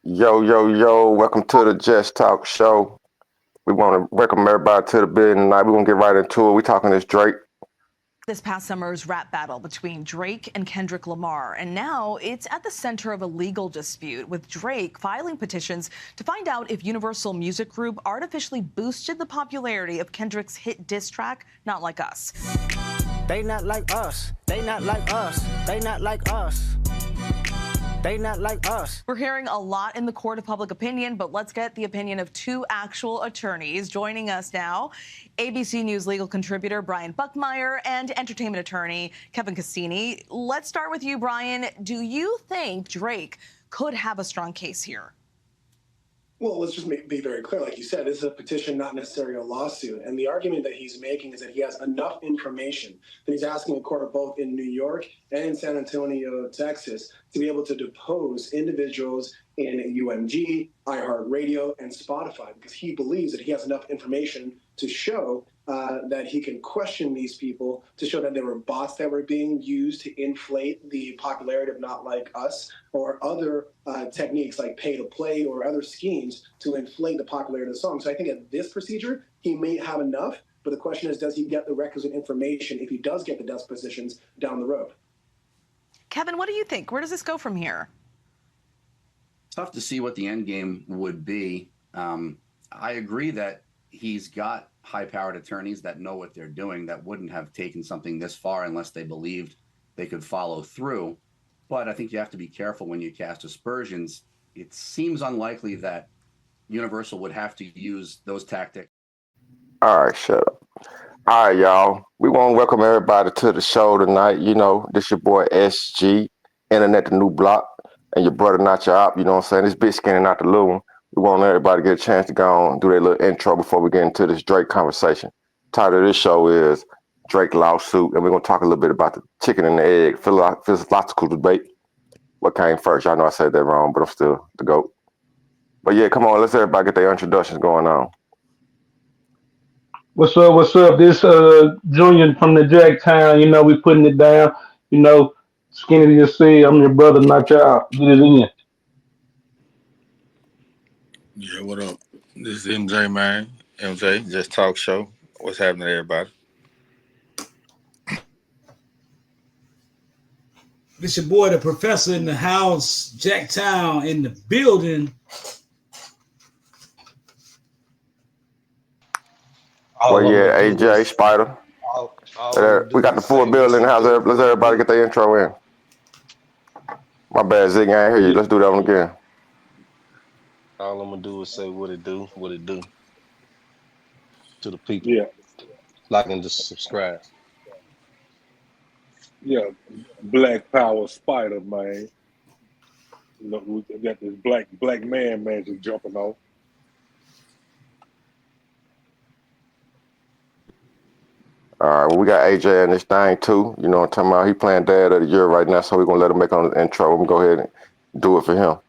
Yo, yo, yo, welcome to the Just Talk Show. We want to welcome everybody to the building tonight. We're going to get right into it. We're talking this Drake. This past summer's rap battle between Drake and Kendrick Lamar, and now it's at the center of a legal dispute, with Drake filing petitions to find out if Universal Music Group artificially boosted the popularity of Kendrick's hit diss track, Not Like Us. They not like us. They not like us. They not like us. They not like us. We're hearing a lot in the court of public opinion, but let's get the opinion of two actual attorneys. Joining us now, ABC News legal contributor Brian Buckmeyer and entertainment attorney Kevin Cassini. Let's start with you, Brian. Do you think Drake could have a strong case here? Well, let's just be very clear. Like you said, this is a petition, not necessarily a lawsuit. And the argument that he's making is that he has enough information that he's asking the court both in New York and in San Antonio, Texas, to be able to depose individuals in UMG, iHeartRadio, and Spotify, because he believes that he has enough information to show that he can question these people, to show that there were bots that were being used to inflate the popularity of Not Like Us, or other techniques like pay to play or other schemes to inflate the popularity of the song. So I think at this procedure, he may have enough, but the question is, does he get the requisite information if he does get the depositions down the road? Kevin, what do you think? Where does this go from here? Tough to see what the end game would be. I agree that he's got high-powered attorneys that know what they're doing, that wouldn't have taken something this far unless they believed they could follow through. But I think you have to be careful when you cast aspersions. It seems unlikely that Universal would have to use those tactics. All right, shut up. All right, y'all. We want to welcome everybody to the show tonight. You know, this your boy SG, Internet the New Block, and your brother Not Your Op. You know what I'm saying? This bitch skinning out the loon. We want everybody to get a chance to go on and do their little intro before we get into this Drake conversation. Title of this show is Drake Lawsuit, and we're going to talk a little bit about the chicken and the egg philosophical debate. What came first? Y'all know I said that wrong, but I'm still the GOAT. But yeah, come on, let's everybody get their introductions going on. What's up? What's up? This Junior from the Jacktown. You know, we putting it down. You know, Skinny just said, I'm your brother, not y'all. Get it in. Yeah, what up? This is MJ, man. MJ, Just Talk Show. What's happening, everybody? This your boy, the professor in the house, Jacktown in the building. Well, yeah, AJ, Spider. We got the full building in the house. Let's everybody get their intro in. My bad, Zig, I ain't hear you. Let's do that one again. All I'm gonna do is say what it do to the people. Yeah, Like and just subscribe. yeah. Black Power Spider, man. You know, we got this black man just jumping off. All right, well, we got AJ in this thing too. You know what I'm talking about? He playing Dad of the Year right now, so we're gonna let him make on the intro. We're gonna go ahead and do it for him.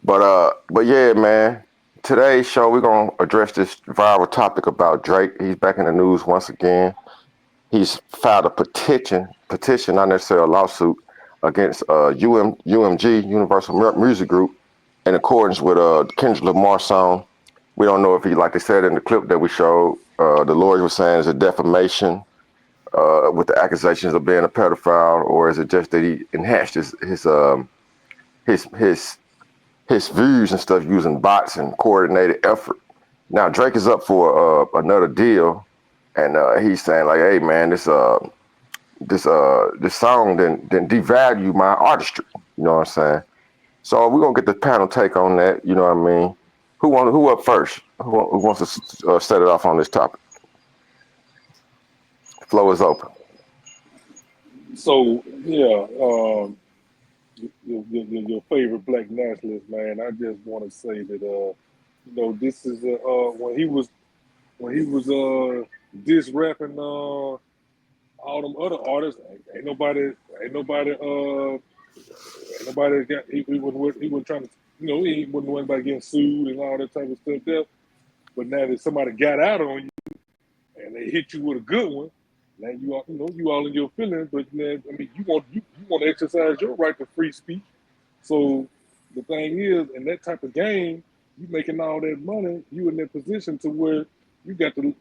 But yeah, man. Today's show we're gonna address this viral topic about Drake. He's back in the news once again. He's filed a petition, not necessarily a lawsuit, against UMG, Universal Music Group, in accordance with Kendrick Lamar song. We don't know if he, like they said in the clip that we showed, the lawyers were saying it's a defamation with the accusations of being a pedophile, or is it just that he enhanced his views and stuff using bots and coordinated effort. Now Drake is up for another deal, and he's saying like, "Hey man, this song didn't devalue my artistry." You know what I'm saying? So we're gonna get the panel take on that. You know what I mean? Who up first? Who wants to set it off on this topic? The floor is open. So yeah, your favorite black nationalist, man. I just want to say that this is when he was diss rapping all them other artists. Ain't nobody got he wasn't trying to, he wasn't worried about getting sued and all that type of stuff there. But now that somebody got out on you and they hit you with a good one, now you all in your feelings. But man, I mean, you want to exercise your right to free speech. So the thing is, in that type of game, you making all that money, you in that position to where you got to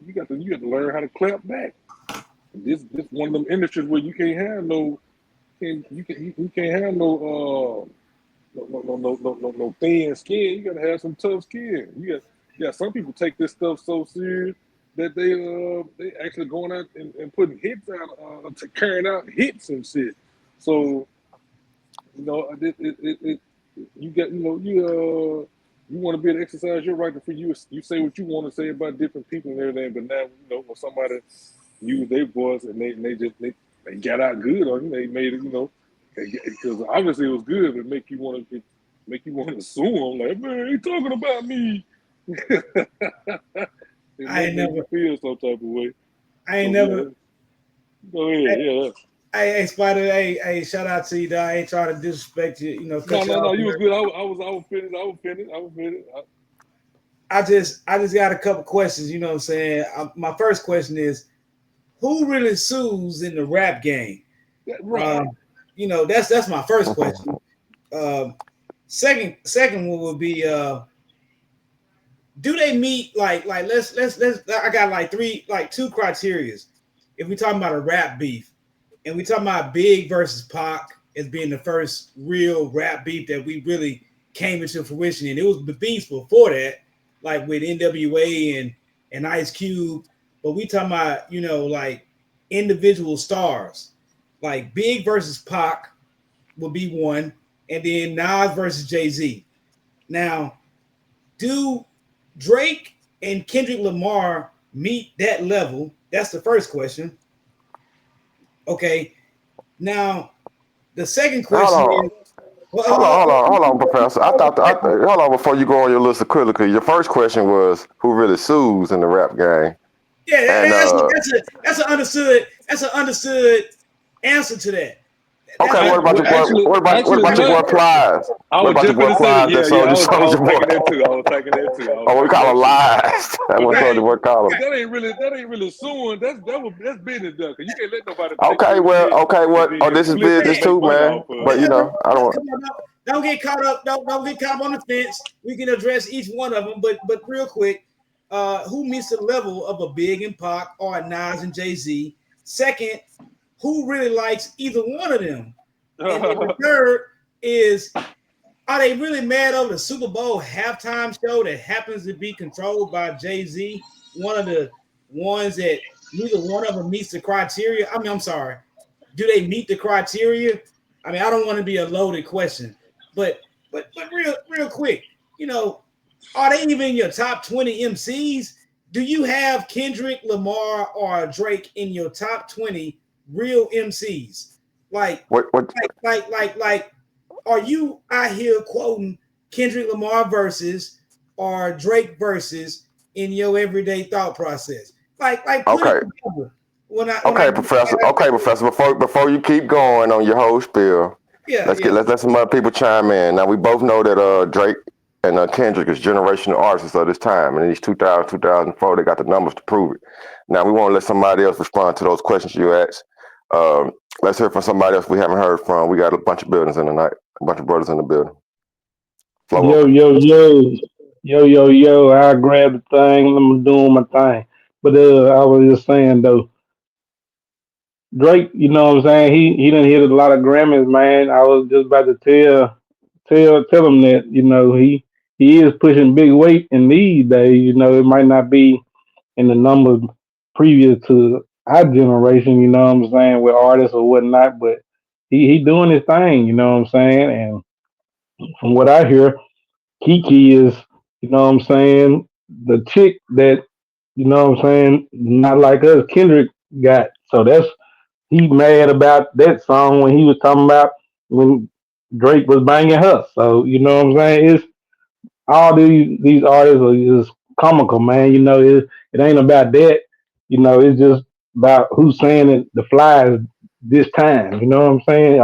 learn how to clap back. This one of them industries where you can't have no you can't have no thin skin. You gotta have some tough skin. Some people take this stuff so serious that they actually going out and putting hits out to carrying out hits and shit. So you got you want to be able to exercise your right to free. You say what you want to say about different people and everything, but now when somebody use their voice and they got out good on you, they made it because obviously it was good, but make you want to sue them like, man, he talking about me. It I make ain't never, you feel some type of way. I ain't So never. yeah, go ahead, yeah. Hey, Spider, hey, shout out to you, dog. I ain't trying to disrespect you, cut you No, off. you was good. I was finished. I just got a couple questions. You know what I'm saying? My first question is, who really sues in the rap game? Right. That's my first question. Second one would be, do they meet like let's I got two criterias. If we talking about a rap beef, and we talking about Big versus Pac as being the first real rap beef that we really came into fruition, and it was the beefs before that, like with NWA and Ice Cube. But we talking about like individual stars, like Big versus Pac would be one, and then Nas versus Jay-Z. Now, do Drake and Kendrick Lamar meet that level? That's the first question. Okay. Now, the second Hold question on. is, well, Hold on, Professor. Hold on before you go on your list of critical. Your first question was who really sues in the rap game, yeah, and that's an understood answer to that. That's okay, an Well, what actually, it's about your boy not. Plies? I What was about your just boy gonna say that. Plies that Yeah, yeah. sold I your was boy? taking that too. I was taking that too. I was Oh, we taking call that him too. Lies. That's But what that right. sold your boy call him. that ain't really suing. That's business done. Cause you can't let nobody take Okay, your well, shit okay, and what? then Oh, just this is flip it business and make too, money man. off of But it. I don't. Don't get caught up. Don't get caught up on the fence. We can address each one of them, but real quick, who meets the level of a Big and Pac or a Nas and Jay-Z? Second, who really likes either one of them? And then the third is, are they really mad over the Super Bowl halftime show that happens to be controlled by Jay-Z? One of the ones that neither one of them meets the criteria. I mean, I'm sorry. Do they meet the criteria? I mean, I don't want to be a loaded question, but real quick, are they even in your top 20 MCs? Do you have Kendrick Lamar or Drake in your top 20 real MCs? Like, What? like, are you out here quoting Kendrick Lamar verses or Drake verses in your everyday thought process? Like put it Okay, together. When I Professor. Okay, Professor. Before you keep going on your whole spiel, yeah, yeah. let's let some other people chime in. Now we both know that Drake and Kendrick is generational artists of this time, and in these 2000, 2004, they got the numbers to prove it. Now we want to let somebody else respond to those questions you asked. Let's hear from somebody else we haven't heard from. We got a bunch of buildings in the night, a bunch of brothers in the building. Flow Yo, open. yo, yo, yo. I grab the thing and I'm doing my thing. But I was just saying though, Drake, you know what I'm saying? He done hit a lot of Grammys, man. I was just about to tell him that he is pushing big weight in these days. It might not be in the numbers previous to our generation. You know what I'm saying, with artists or whatnot, but he doing his thing. You know what I'm saying? And from what I hear, Kiki is, you know what I'm saying, the chick that, you know what I'm saying, not like us, Kendrick got. So he mad about that song when he was talking about when Drake was banging her. So, you know what I'm saying? It's all these artists are just comical, man. It ain't about that. It's just about who's saying it the flies this time. You know what I'm saying?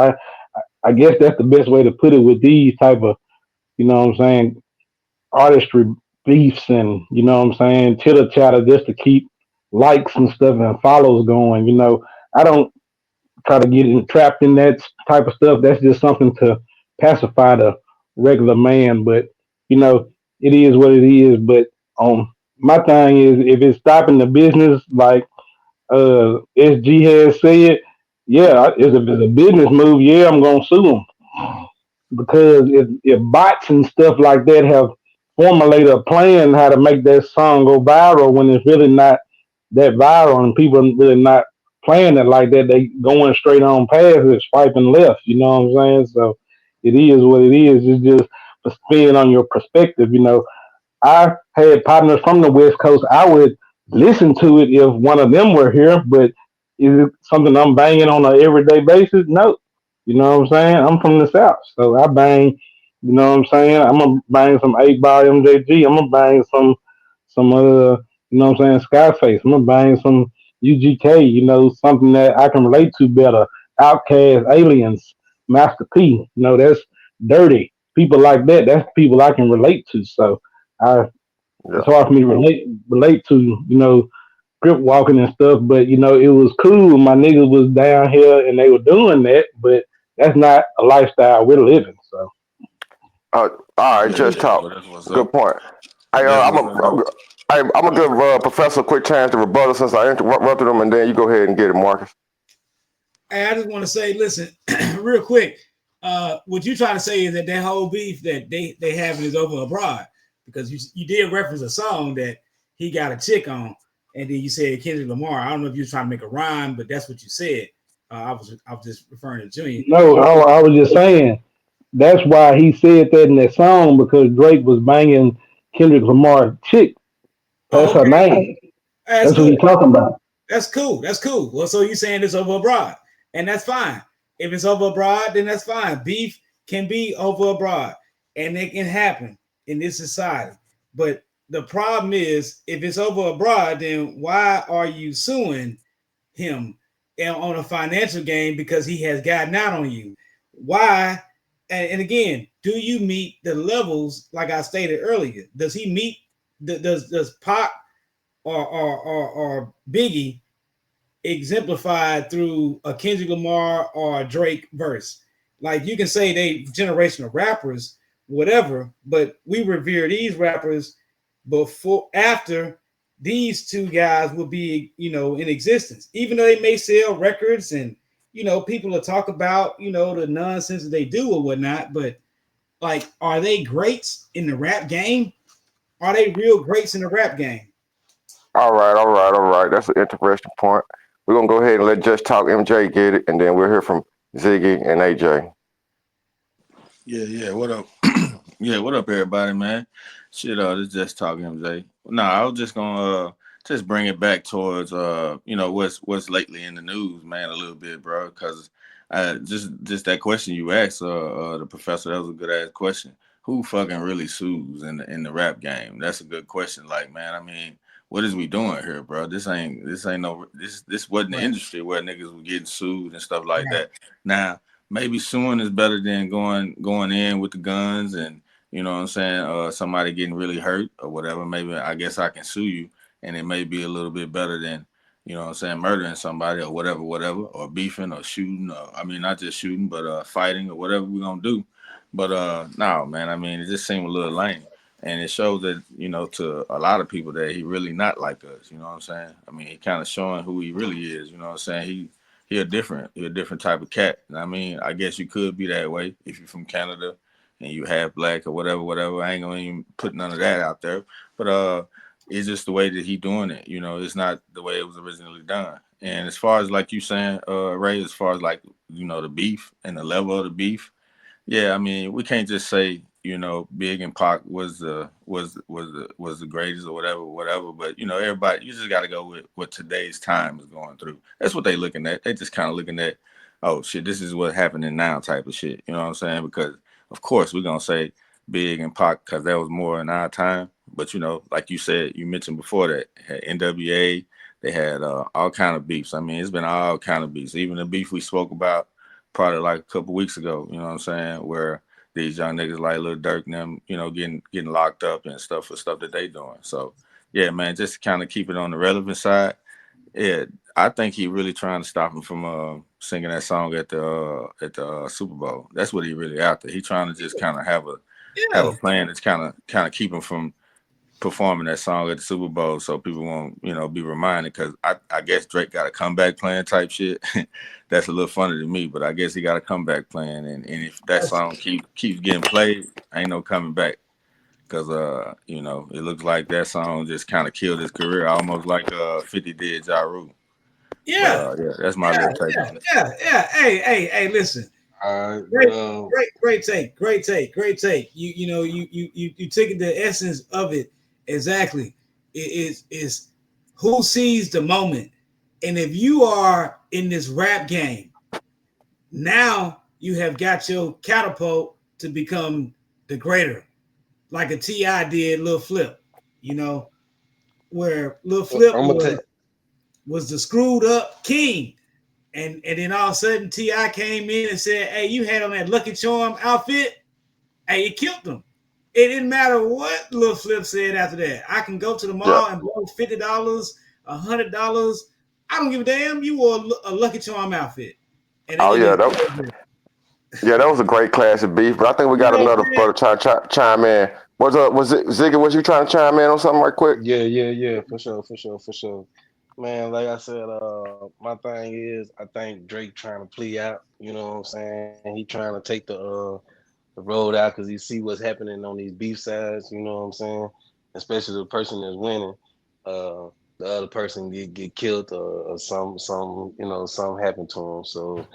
I guess that's the best way to put it with these type of, you know what I'm saying, artistry beefs and what I'm saying, chitter chatter just to keep likes and stuff and follows going. I don't try to get trapped in that type of stuff. That's just something to pacify the regular man. But you know, it is what it is. But my thing is, if it's stopping the business, like SG has said, yeah, if it's a business move, yeah, I'm gonna sue him because if bots and stuff like that have formulated a plan how to make that song go viral when it's really not that viral and people really not playing it like that, they going straight on past it, swiping left. You know what I'm saying? So it is what it is. It's just a spin on your perspective. You know, I had partners from the West Coast. I would listen to it if one of them were here, but is it something I'm banging on an everyday basis? No. You know what I'm saying? I'm from the South, so I bang. You know what I'm saying? I'm gonna bang some 8 Ball MJG. I'm gonna bang some you know what I'm saying, Skyface. I'm gonna bang some UGK. You know, something that I can relate to better. Outcast, Aliens, Master P. You know, that's dirty. People like that. That's people I can relate to. So I Yeah. it's hard for me to relate to, you know, grip walking and stuff, but you know, it was cool. My niggas was down here and they were doing that, but that's not a lifestyle we're living. So All right, Yeah, just yeah. talk. Well, that's what's Good up. point. I, That's I'm what's a, up, bro. I'm gonna give Professor a quick chance to rebuttal since I interrupted him, and then you go ahead and get it, Marcus. Hey, I just want to say, listen, real quick. What you trying to say is that whole beef that they having is over abroad because you did reference a song that he got a chick on, and then you said Kendrick Lamar. I don't know if you were trying to make a rhyme, but that's what you said. I was just referring to Junior. no, I was just saying that's why he said that in that song because Drake was banging Kendrick Lamar's chick. That's Oh, her okay, name. that's That's what good. he's talking about. That's cool. That's cool. Well, so you saying it's over abroad, and that's fine. If it's over abroad, then that's fine. Beef can be over abroad, and it can happen in this society. But the problem is, if it's over abroad, then why are you suing him on a financial gain because he has gotten out on you? Why? And again, do you meet the levels like I stated earlier? Does he meet? Does Pac or Biggie exemplified through a Kendrick Lamar or a Drake verse? Like you can say they generational rappers, whatever, but we revere these rappers before after these two guys will be, in existence. Even though they may sell records and people will talk about, the nonsense that they do or whatnot, but like, are they greats in the rap game? Are they real greats in the rap game? All right. That's an interesting point. We're gonna go ahead and let Just Talk MJ get it, and then we'll hear from Ziggy and AJ. Yeah, yeah. What up? Yeah, what up, everybody, man? Shit, this just talking MJ. No, I was just gonna just bring it back towards what's lately in the news, man, a little bit, bro. Because just that question you asked, the professor, that was a good ass question. Who fucking really sues in the rap game? That's a good question. Like, man, I mean, what is we doing here, bro? This ain't no this wasn't the Right. industry where niggas were getting sued and stuff like Right. that. Now, maybe suing is better than going in with the guns and you know what I'm saying, somebody getting really hurt or whatever. Maybe I guess I can sue you, and it may be a little bit better than you know what I'm saying, murdering somebody or whatever, or beefing or shooting, or I mean not just shooting, but fighting or whatever we're gonna do. But no, man, I mean it just seemed a little lame. And it shows that, to a lot of people that he really not like us, you know what I'm saying? I mean, he kind of showing who he really is, you know what I'm saying? He a different type of cat. And I mean, I guess you could be that way if you're from Canada and you half black or whatever. I ain't gonna even put none of that out there. But it's just the way that he doing it. It's not the way it was originally done. And as far as like you saying, Ray, as far as like the beef and the level of the beef, yeah, I mean, we can't just say, Big and Pac was the greatest or whatever. But everybody, you just got to go with what today's time is going through. That's what they looking at. They just kind of looking at, oh shit, this is what's happening now, type of shit. You know what I'm saying? Because of course we're gonna say Big and Pac because that was more in our time. But like you said, you mentioned before that had NWA. They had all kind of beefs. I mean, it's been all kind of beefs. Even the beef we spoke about probably like a couple weeks ago, you know what I'm saying, where these young niggas like Lil Durk and them, getting locked up and stuff for stuff that they doing. So yeah, man, just kind of keep it on the relevant side. Yeah, I think he really trying to stop him from singing that song at the Super Bowl. That's what he really after. He trying to just kind of have have a plan that's kind of keep him from performing that song at the Super Bowl, so people won't, be reminded. Because I guess Drake got a comeback plan type shit. That's a little funny to me, but I guess he got a comeback plan, and if that song keeps getting played, ain't no coming back. Because it looks like that song just kind of killed his career, almost like 50 did Ja Rule. Yeah. But that's my little take on it. Yeah. Hey, listen. All Great, right, great take. You took the essence of it exactly. It is who sees the moment, and if you are in this rap game, now you have got your catapult to become the greater, like a Ti did, Lil Flip. Where Lil Flip I'm gonna take. was the screwed up king. And then all of a sudden, T.I. came in and said, hey, you had on that Lucky Charm outfit. Hey, you killed them. It didn't matter what Lil Flip said after that. I can go to the mall and blow $50, $100. I don't give a damn. You wore a Lucky Charm outfit. And Oh then yeah, that was a great classic beef. But I think we got another brother trying to chime in. Was it Ziggy? Was you trying to chime in on something right quick? Yeah, for sure. Man, like I said, my thing is, I think Drake trying to plea out. You know what I'm saying? He trying to take the road out because he see what's happening on these beef sides. You know what I'm saying? Especially the person that's winning, the other person get killed or something happened to him. So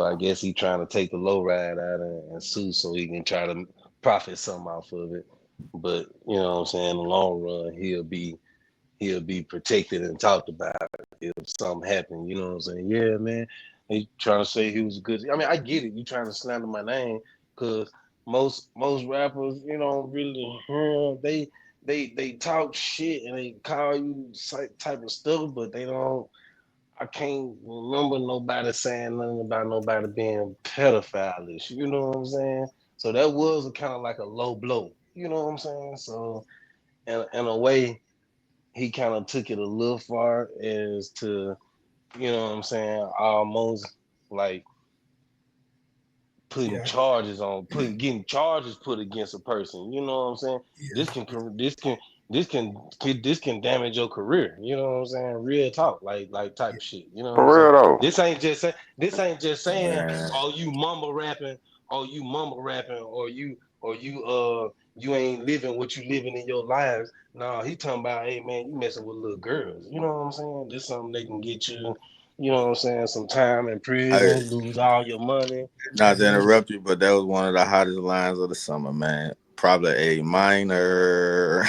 I guess he trying to take the low ride out and sue so he can try to profit something off of it. But you know what I'm saying? In the long run, he'll be protected and talked about if something happened. You know what I'm saying? Yeah, man. He trying to say he was good. I mean, I get it. You trying to slander my name because most rappers, really they talk shit and they call you type of stuff, but they don't. I can't remember nobody saying nothing about nobody being pedophile-ish. You know what I'm saying? So that was a kind of like a low blow. You know what I'm saying? So in a way, he kind of took it a little far as to, you know what I'm saying, almost like getting charges put against a person. You know what I'm saying? This can damage your career. You know what I'm saying? Real talk, like type of shit. You know what I'm For saying? real though. This ain't just saying, Man. oh, you mumble rapping, or you ain't living what you living in your lives. No, he talking about, hey man, you messing with little girls. You know what I'm saying? This something they can get you. You know what I'm saying? Some time in Hey, prison, lose all your money. not to interrupt you, but that was one of the hottest lines of the summer, man. Probably a minor.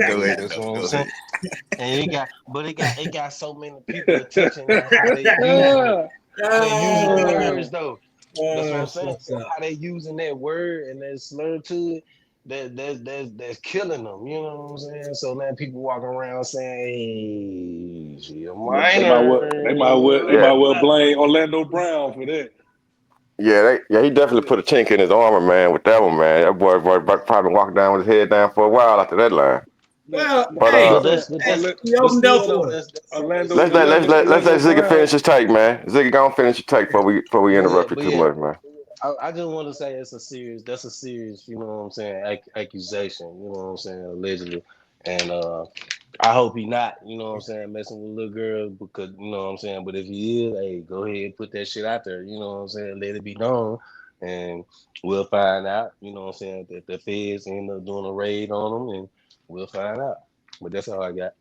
Go ahead, That's though. what I'm Go saying. ahead. And it got so many people attention on how they using it. How they using the words though. That's what I'm saying. So how they using that word and that slur to it, that's killing them. You know what I'm saying? So now people walking around saying, hey, she a They might well Yeah, blame Orlando Brown for that. he definitely put a chink in his armor, man, with that one, man. That boy probably walked down with his head down for a while after that line. Well, But hey, he but opened up still though, for us. that's something. That's something. let's let Orlando Ziggy Brown. finish his take, man. Ziggy, go on finish your take before we interrupt you But too yeah, much, man. I just want to say that's a serious, you know what I'm saying, accusation, you know what I'm saying, allegedly. And I hope he not, you know what I'm saying, messing with little girls because, you know what I'm saying, but if he is, hey, go ahead and put that shit out there, you know what I'm saying, let it be known. And we'll find out, you know what I'm saying, that the feds end up doing a raid on them and we'll find out. But that's all I got.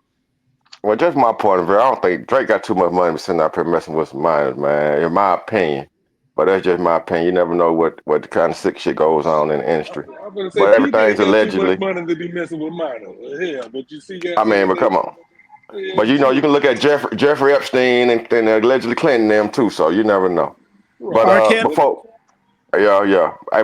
Well, just my point of view. I don't think Drake got too much money to sitting up here messing with some minors, man. In my opinion, but that's just my opinion. You never know what the kind of sick shit goes on in the industry. I'm gonna say But PJ everything's ain't got too much allegedly. money to be messing with minors. Hell, but you see, I mean, goddamn but that. come on. Yeah, But you know, you shit. can look at Jeffrey Epstein and allegedly Clinton them too. So you never know. But Right.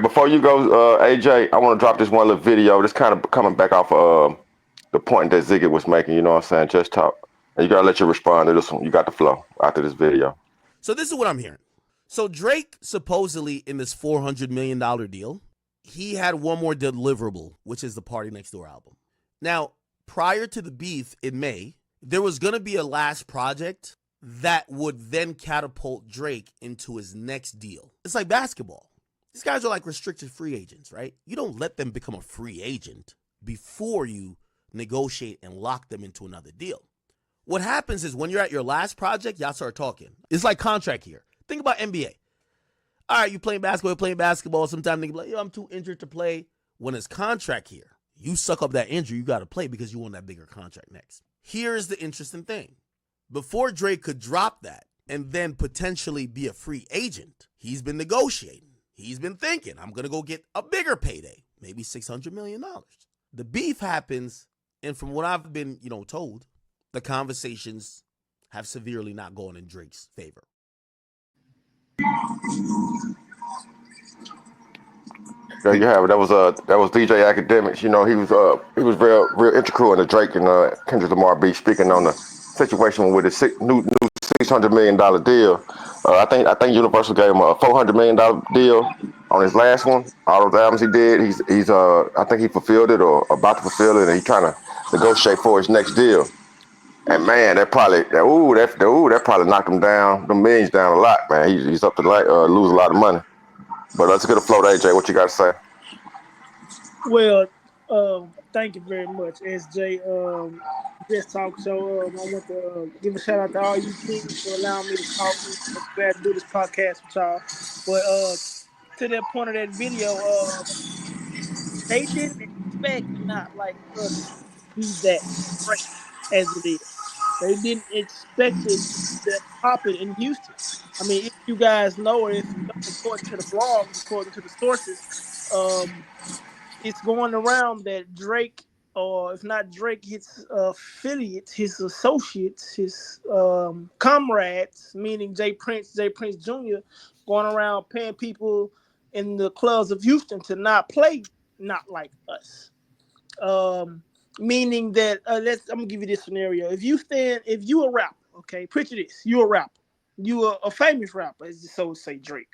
before you go, AJ, I want to drop this one little video. This kind of coming back off the point that Ziggy was making. You know what I'm saying? Just talk. And you gotta let you respond to this one. You got the flow after this video. So this is what I'm hearing. So Drake supposedly in this $400 million deal, he had one more deliverable, which is the Party Next Door album. Now, prior to the beef in May, there was going to be a last project that would then catapult Drake into his next deal. It's like basketball. These guys are like restricted free agents, right? You don't let them become a free agent before you negotiate and lock them into another deal. What happens is when you're at your last project, y'all start talking. It's like contract here. Think about NBA. All right, you playing basketball. Sometimes they be like, yo, I'm too injured to play. When it's contract here, you suck up that injury, you got to play because you want that bigger contract next. Here's the interesting thing. Before Drake could drop that and then potentially be a free agent, he's been negotiating. He's been thinking, I'm going to go get a bigger payday, maybe $600 million. The beef happens, and from what I've been, told, the conversations have severely not gone in Drake's favor. There you have it. That was DJ Academics. He was real integral in the Drake and Kendrick Lamar beef, speaking on the situation with the new $600 million deal. I think Universal gave him a $400 million deal on his last one. All those albums he did, he's I think he fulfilled it or about to fulfill it, and he's trying to negotiate for his next deal. And man, that probably knocked him down, the millions down a lot, man. He's up to lose a lot of money. But let's get a float, AJ. What you got to say? Well, thank you very much, SJ. Just talk show. I want to give a shout out to all you kings for allowing me to talk. I'm glad to do this podcast with y'all. But to that point of that video, they didn't expect not like us to be that great as it is. They didn't expect it to be that popping in Houston. I mean, if you guys know, or if you don't, according to the blogs, according to the sources, it's going around that Drake, or if not Drake, his affiliates, his associates, his comrades, meaning Jay Prince Jr., going around paying people in the clubs of Houston to not play Not Like Us. Meaning that I'm gonna give you this scenario. If you a rapper, okay, picture this: you a rapper, you a famous rapper, as so say Drake.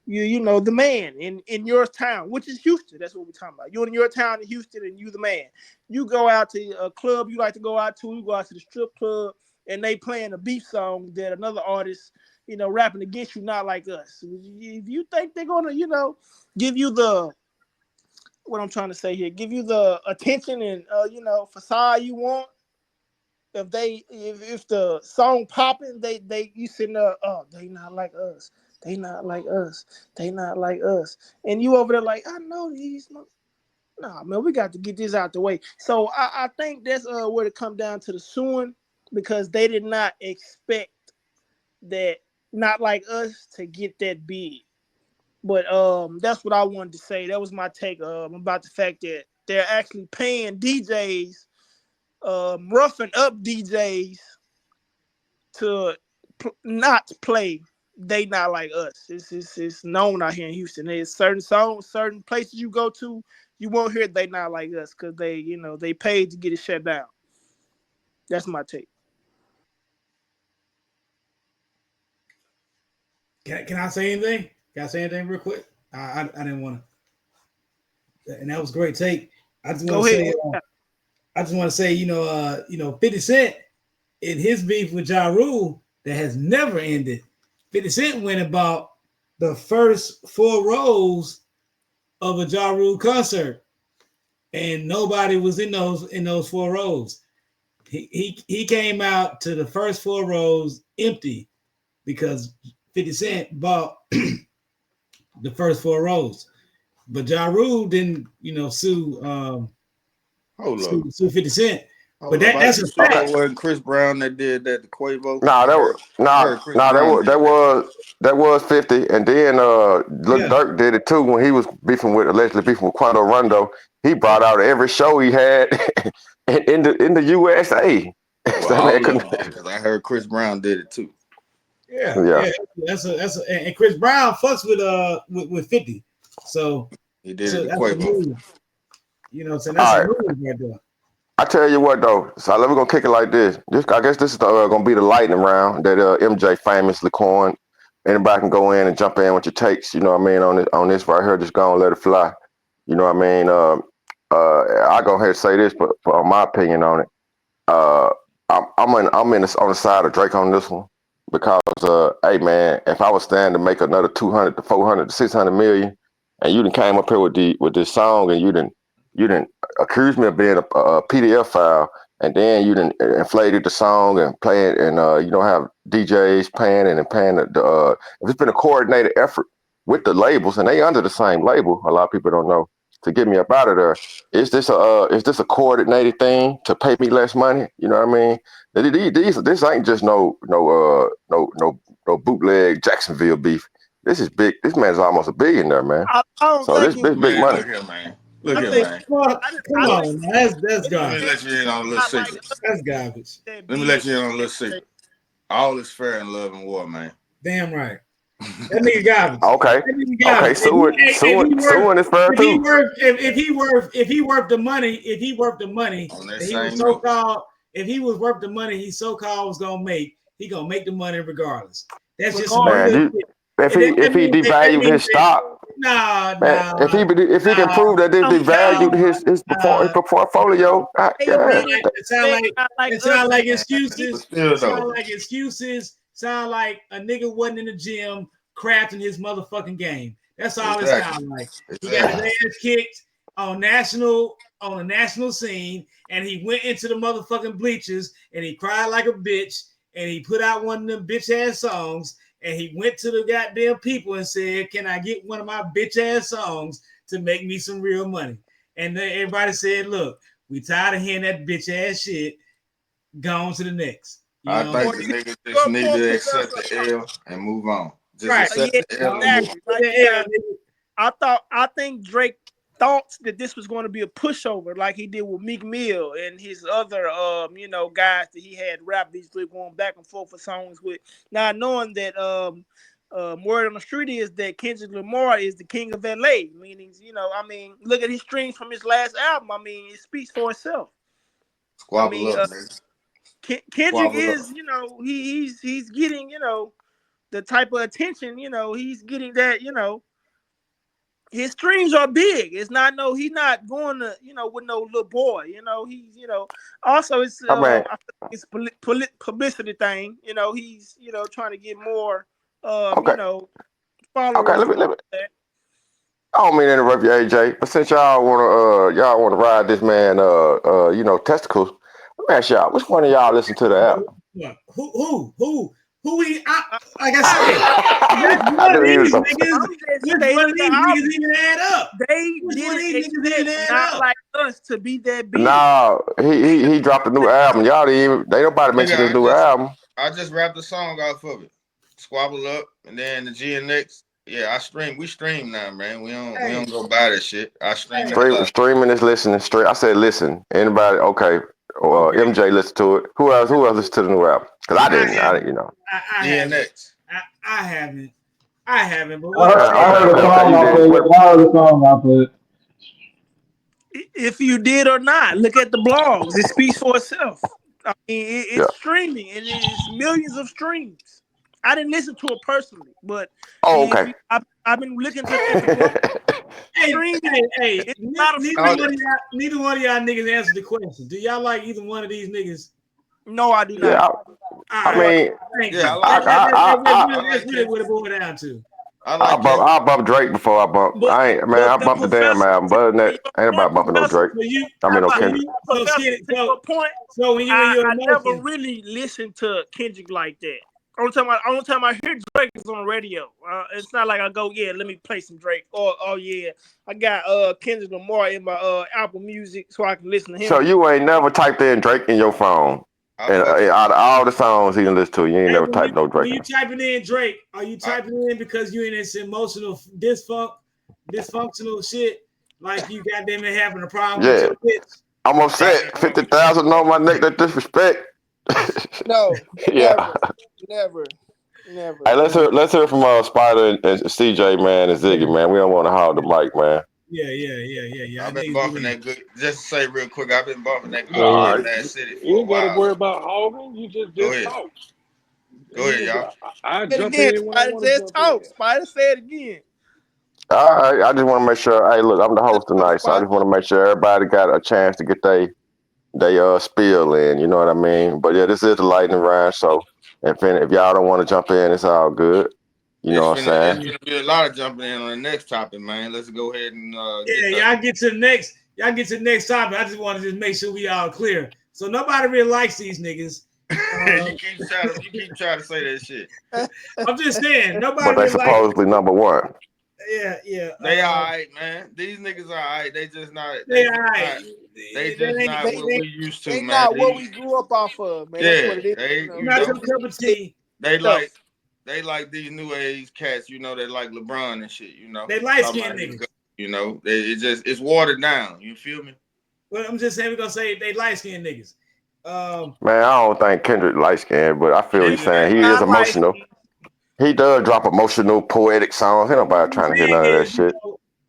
You know the man in your town, which is Houston. That's what we're talking about. You're in your town in Houston, and you the man. You go out to a club you like to go out to. You go out to the strip club, and they playing a beef song that another artist, rapping against you, Not Like Us. If you think they're gonna, give you the what I'm trying to say here, give you the attention and facade you want. If the song popping, you sitting there, oh, they not like us. They not like us. They not like us. And you over there like, I know these. Nah, man, we got to get this out the way. So I think that's where it come down to the suing, because they did not expect that Not Like Us to get that big. But that's what I wanted to say. That was my take about the fact that they're actually paying DJs, roughing up DJs to not play They Not Like Us. It's known out here in Houston. There's certain songs, certain places you go to, you won't hear They Not Like Us because they paid to get it shut down. That's my take. Can I say anything? Can I say anything real quick? I didn't want to, and that was a great take. I just want to say, 50 Cent in his beef with Ja Rule that has never ended. 50 Cent went about the first 4 rows of a Ja Rule concert, and nobody was in those 4 rows. He came out to the first 4 rows empty because 50 Cent bought the first 4 rows. But Ja Rule didn't, sue 50 Cent. But that's a fact. That wasn't Chris Brown that did that to Quavo. That was 50, and then Lil Durk did it too when he was allegedly beefing with Quando Rondo. He brought out every show he had in the USA. Because I heard Chris Brown did it too. Yeah. That's and Chris Brown fucks with 50. So he did it to Quavo. You know what I'm saying? That's a move right there. I tell you what though, so we're gonna kick it like this. I guess this is gonna be the lightning round that MJ famously coined. Anybody can go in and jump in with your takes. You know what I mean on this right here. Just go and let it fly. You know what I mean. I go ahead and say this, but for my opinion on it, I'm on the side of Drake on this one because hey man, if I was standing to make another 200 to 400 to 600 million, and you done came up here with this song, and you didn't accuse me of being a PDF file, and then you didn't inflated the song and play it, and you don't have DJs paying and paying if it's been a coordinated effort with the labels, and they under the same label. A lot of people don't know to get me up out of there. Is this a coordinated thing to pay me less money? You know what I mean? This ain't just no bootleg Jacksonville beef. This is big. This man's almost a billionaire, man. I don't So think this it. big money. Look here, man. Look I here, think, man. fuck, come I think on, that's Let me garbage. let you in on a little not like secret. That's garbage. that Let me big. let you in on a little secret. All is fair in love and war, man. Damn right. That nigga garbage. Okay. That nigga Okay. garbage. Suing is fair too. If he worth the money On that that he was same so note. called, if he was worth the money he so called was gonna make, he gonna make the money regardless. That's just some Man, good shit. if That he means devalued his that stock, man, nah, if he can prove that they devalued his nah. portfolio, They yeah. did it. It sound They like not like it us. sound like But excuses. still though. Sound like a nigga wasn't in the gym crafting his motherfucking game. That's all it Exactly. sounds like. He got his Exactly. ass kicked on a national scene, and he went into the motherfucking bleachers and he cried like a bitch, and he put out one of them bitch ass songs, and he went to the goddamn people and said, "Can I get one of my bitch ass songs to make me some real money?" And then everybody said, "Look, we tired of hearing that bitch ass shit. Go on to the next." You I know what I'm think Or the saying? you niggas just your need point, to accept Professor. the L and move on. Just Right. accept Yeah, the L and move on. exactly. Like you Yeah, got. nigga. I think Drake thought that this was going to be a pushover, like he did with Meek Mill and his other, guys that he had rap these three going back and forth for songs with. Now knowing that, word on the street is that Kendrick Lamar is the king of LA, meaning, look at his streams from his last album. I mean, it speaks for itself. I Squabble mean, up, nigga. Kendrick Squabble up. is, he's getting, the type of attention, he's getting that, his streams are big. It's not he's not going to, with no little boy, he's, also it's, I mean, I think it's publicity thing, he's, trying to get more, okay, okay. followers and Let all me. that. I don't mean to interrupt you, AJ, but since y'all wanna ride this man testicles, let me ask y'all, which one of y'all listen to the album? Who we? I, Like I said, which I one of knew he was these gonna say. niggas? I'm just Which one stating of the these niggas obvious. even add up? They Which one of didn't these niggas even expect add not up? like us to be that big. No, he dropped a new album. Y'all didn't even. Ain't nobody mentioned his Nigga, new album. I just rapped the song off of it. Squabble up, and then the GNX. Yeah, we stream now, man. We Hey, don't go buy this shit. I stream it hey, a lot. Streaming is listening. Straight. I said listen. Anybody? Okay. okay. MJ listened to it. Who else? Who else listened to the new album? Because I I didn't. I didn't. haven't. You know. I haven't. GNX. I haven't. I haven't. But I what? heard, I Okay. heard a Okay. Okay. song You off did. of What? it. I heard a song off of it. If you did or not, look at the blogs. It speaks for itself. I mean, Yeah. it's streaming and it's millions of streams. I didn't listen to it personally, but Oh. if Okay. you, I've been looking at the blog streaming. Hey, It's not a free. neither one of y'all niggas answered the question. Do y'all like either one of these niggas? No, I do not. Yeah. All I No, right. I mean, Thank Yeah, I you. like I That's like really Kendrick. what it boiled down to. I like I Kendrick. bump Drake before I bump. but I ain't man. but I the bumped the damn professor album. to, But than to that, your ain't point, about bumping no professor. Drake. So you, I mean How no about so Kendrick. you, so professor skinny, to your point? so when you in I your never emotions, really listened to Kendrick like that. Only time I hear Drake is on the radio. It's not like I go, yeah, let me play some Drake. Or oh yeah, I got Kendrick Lamar in my Apple Music so I can listen to So him. you ain't never typed in Drake in your phone, I and fucks with out of all the songs he can listen to, you ain't hey, never typed no Drake when you in. typing in Drake, are you I, typing in because you in this emotional dysfunctional shit? Like you goddamn it having a problem with Yeah, your bitch? I'm right upset. now. 50,000 on my neck. That disrespect. No, Yeah. never, never, never. Hey, let's hear from Spider and CJ, man, and Ziggy, man. We don't want to hog the mic, man. Yeah. I've been Niggas bumping believe. that good. Just to say real quick, I've been bumping that good No, All kid, right. Mad City you for a ain't got to while. worry about hogging. You Go just ahead. talk. Go ahead, y'all. I Say it jump again, in when I Spider. want to Just jump in. talk. Spider, say it again. All right. I just want to make sure. Hey, look, I'm the host Talk, tonight, so I Spider. just want to make sure everybody got a chance to get they spill in. You know what I mean? But yeah, this is the lightning round, so if y'all don't want to jump in, it's all good. You know what I'm saying? It's gonna be a lot of jumping in on the next topic, man. Let's go ahead and y'all get to the next. Y'all get to the next topic. I just want to just make sure we all clear. So nobody really likes these niggas. You keep trying to say that shit. I'm just saying nobody. But they really supposedly number one. Yeah. They all right, man. These niggas all right. They just not. They all right. They just not what we used to, they man. not what we grew up off of, man. That's what it is. Not your cup of tea. They like these new age cats, you know, they like LeBron and shit, you know. They light skinned niggas. You know, it's watered down. You feel me? Well, I'm just saying we're gonna say they light skinned niggas. Man, I don't think Kendrick light skinned, but I feel he's saying he is emotional. He does drop emotional, poetic songs. Ain't nobody trying to hear none of that shit.